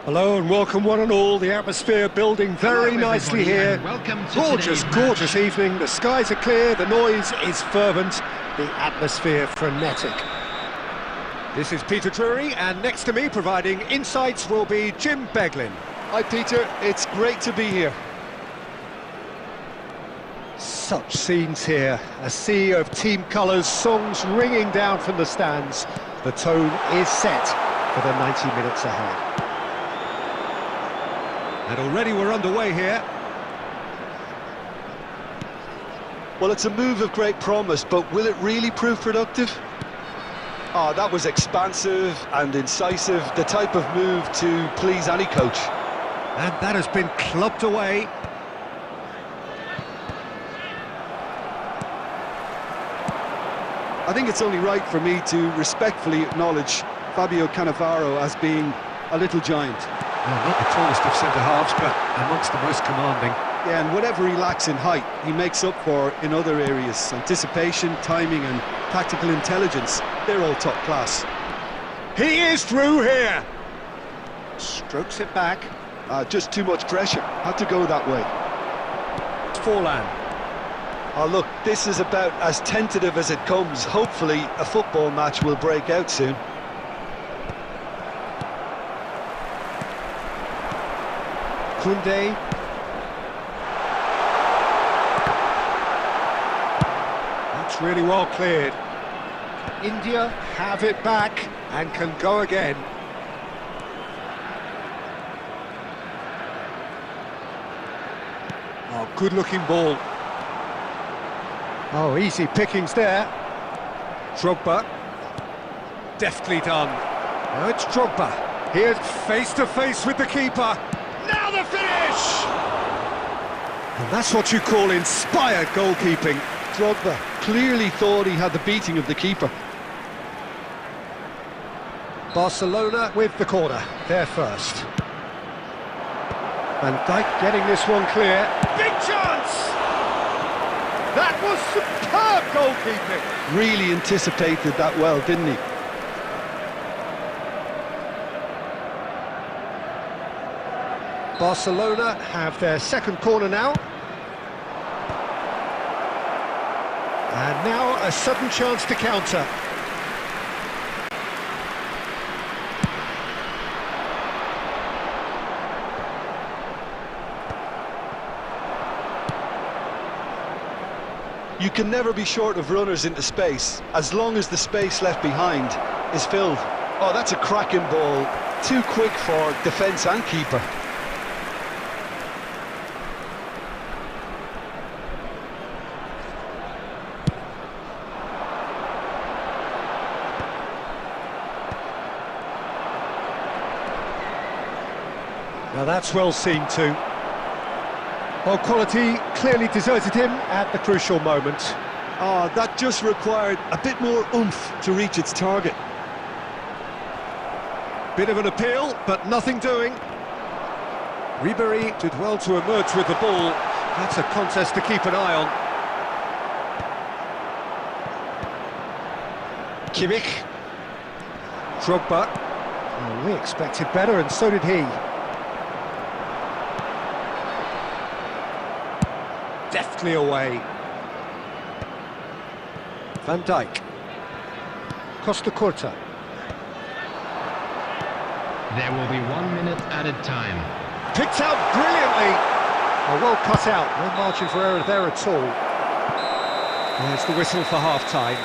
Hello and welcome one and all. The atmosphere building very Hello, nicely everybody, here. and welcome to Gorgeous, today's gorgeous match. evening. The skies are clear, the noise is fervent, the atmosphere frenetic. This is Peter Drury, and next to me providing insights will be Jim Beglin. Hi Peter, it's great to be here. Such scenes here, a sea of team colours, songs ringing down from the stands. The tone is set for the 90 minutes ahead. And already we're underway here. Well, it's a move of great promise, but will it really prove productive? Oh, that was expansive and incisive, the type of move to please any coach. And that has been clubbed away. I think it's only right for me to respectfully acknowledge Fabio Cannavaro as being a little giant. Well, not the tallest of centre-halves, but amongst the most commanding. Yeah, and whatever he lacks in height, he makes up for in other areas. Anticipation, timing and tactical intelligence, they're all top class. He is through here! Strokes it back. Just too much pressure, had to go that way. Forlan. Oh look, this is about as tentative as it comes. Hopefully a football match will break out soon. Koundé. That's really well cleared. India have it back and can go again. Oh, good-looking ball. Oh, easy pickings there. Drogba. Deftly done. Now it's Drogba. Here, face-to-face with the keeper. Now the finish! And that's what you call inspired goalkeeping. Drogba clearly thought he had the beating of the keeper. Barcelona with the corner. They're first. Van Dijk getting this one clear. Big chance! That was superb goalkeeping! Really anticipated that well, didn't he? Barcelona have their second corner now. And now a sudden chance to counter. You can never be short of runners into space, as long as the space left behind is filled. Oh, that's a cracking ball. Too quick for defence and keeper. Now that's well seen too. Well, quality clearly deserted him at the crucial moment. Oh, that just required a bit more oomph to reach its target. Bit of an appeal, but nothing doing. Ribéry did well to emerge with the ball. That's a contest to keep an eye on. Kimmich. Drogba. Oh, we expected better, and so did he. Deftly away. Van Dijk. Costa Curta. There will be 1 minute added time. Picked out brilliantly. Oh, well cut out. No margin for error there at all. There's the whistle for half-time.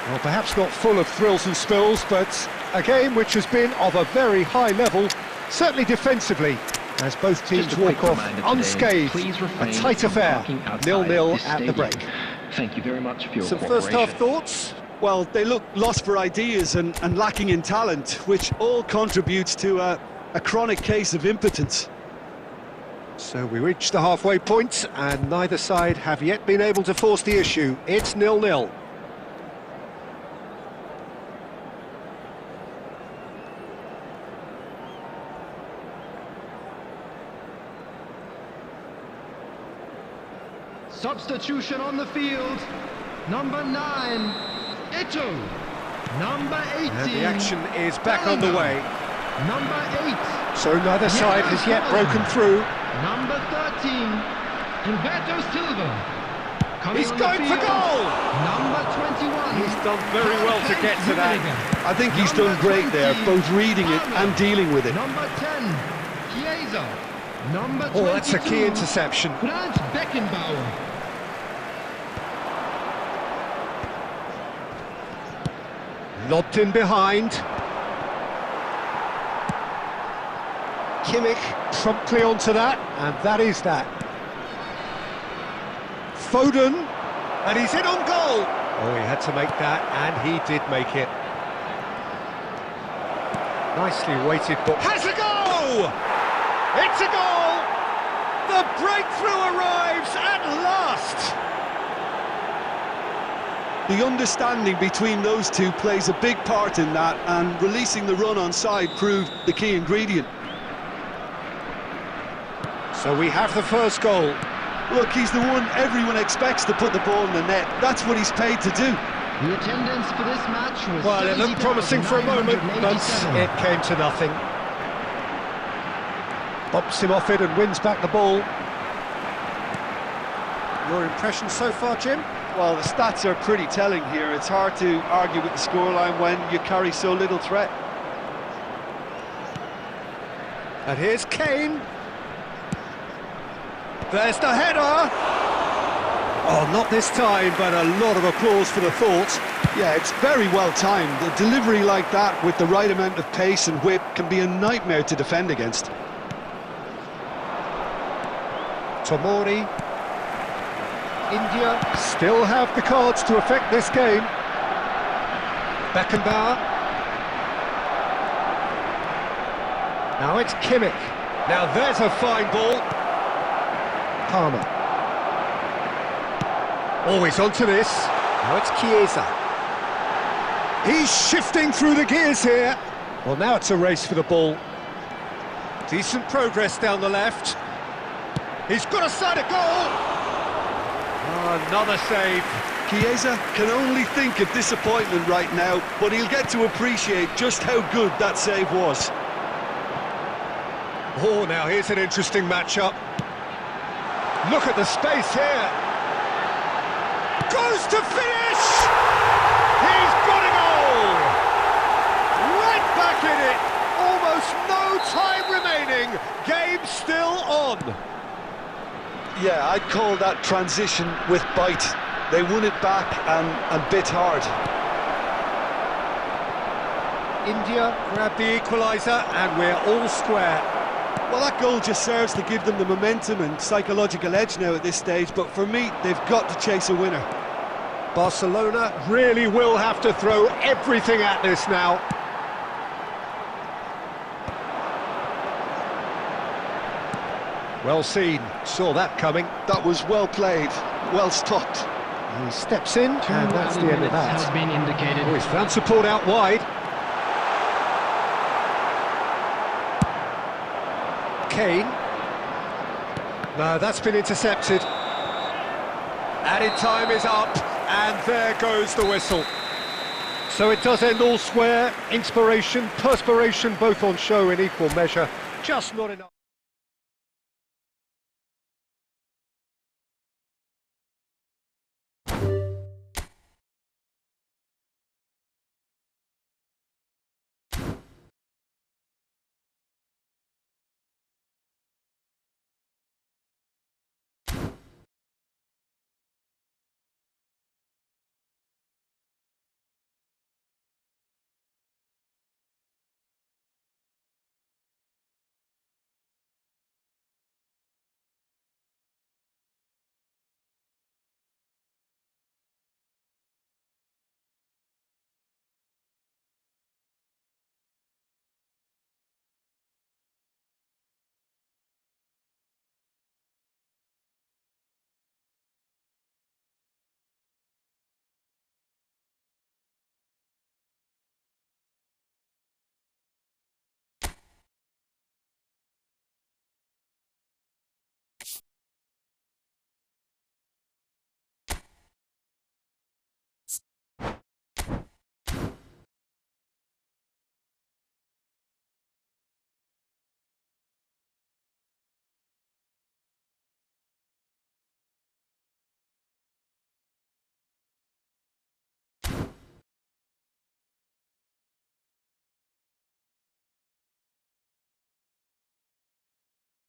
Well, perhaps not full of thrills and spills, but a game which has been of a very high level, certainly defensively, as both teams walk off unscathed. A tight affair, 0-0 at the break. Thank you very much for your Some cooperation. first-half thoughts? Well, they look lost for ideas and lacking in talent, which all contributes to a chronic case of impotence. So we reach the halfway point, and neither side have yet been able to force the issue. It's 0-0. Substitution on the field. Number 9, Eto'o. Number 18. And the action is back on the way. Number 8. So neither side has yet broken through. Number 13. Gilberto Silva. Coming He's on the going for field, goal! Number 21. He's done very well to get to that. I think he's done great there, both reading it and dealing with it. Number 10. Chiesa. Number 22. Oh, that's a key interception. Franz Beckenbauer. Lobbed in behind. Kimmich promptly onto that, and that is that. Foden, and he's in on goal. Oh, he had to make that, and he did make it. Nicely weighted, but has a goal! It's a goal! The breakthrough arrives at last! The understanding between those two plays a big part in that, and releasing the run on side proved the key ingredient. So we have the first goal. Look, he's the one everyone expects to put the ball in the net. That's what he's paid to do. The attendance for this match was Well, it looked promising for a moment, but it came to nothing. Bumps him off it and wins back the ball. Your impression so far, Jim? Well, the stats are pretty telling here. It's hard to argue with the scoreline when you carry so little threat. And here's Kane. There's the header! Oh, not this time, but a lot of applause for the thought. Yeah, it's very well timed. A delivery like that with the right amount of pace and whip can be a nightmare to defend against. Tomori. India still have the cards to affect this game. Beckenbauer. Now it's Kimmich. Now there's a fine ball. Palmer. Always onto this. Now it's Chiesa. He's shifting through the gears here. Well, now it's a race for the ball. Decent progress down the left. He's got a sight of goal. Oh, another save. Chiesa can only think of disappointment right now, but he'll get to appreciate just how good that save was. Oh, now here's an interesting matchup. Look at the space here. Goes to finish! He's got a goal! Right back in it! Almost no time remaining. Game still on. Yeah, I'd call that transition with bite. They won it back and bit hard. India grabbed the equaliser and we're all square. Well, that goal just serves to give them the momentum and psychological edge now at this stage, but for me, they've got to chase a winner. Barcelona really will have to throw everything at this now. Well seen, saw that coming. That was well played, well stopped. He steps in, and that's the end of that. Has been indicated. Oh, he's found support out wide. Kane. No, that's been intercepted. Added time is up, and there goes the whistle. So it does end all square. Inspiration, perspiration, both on show in equal measure. Just not enough.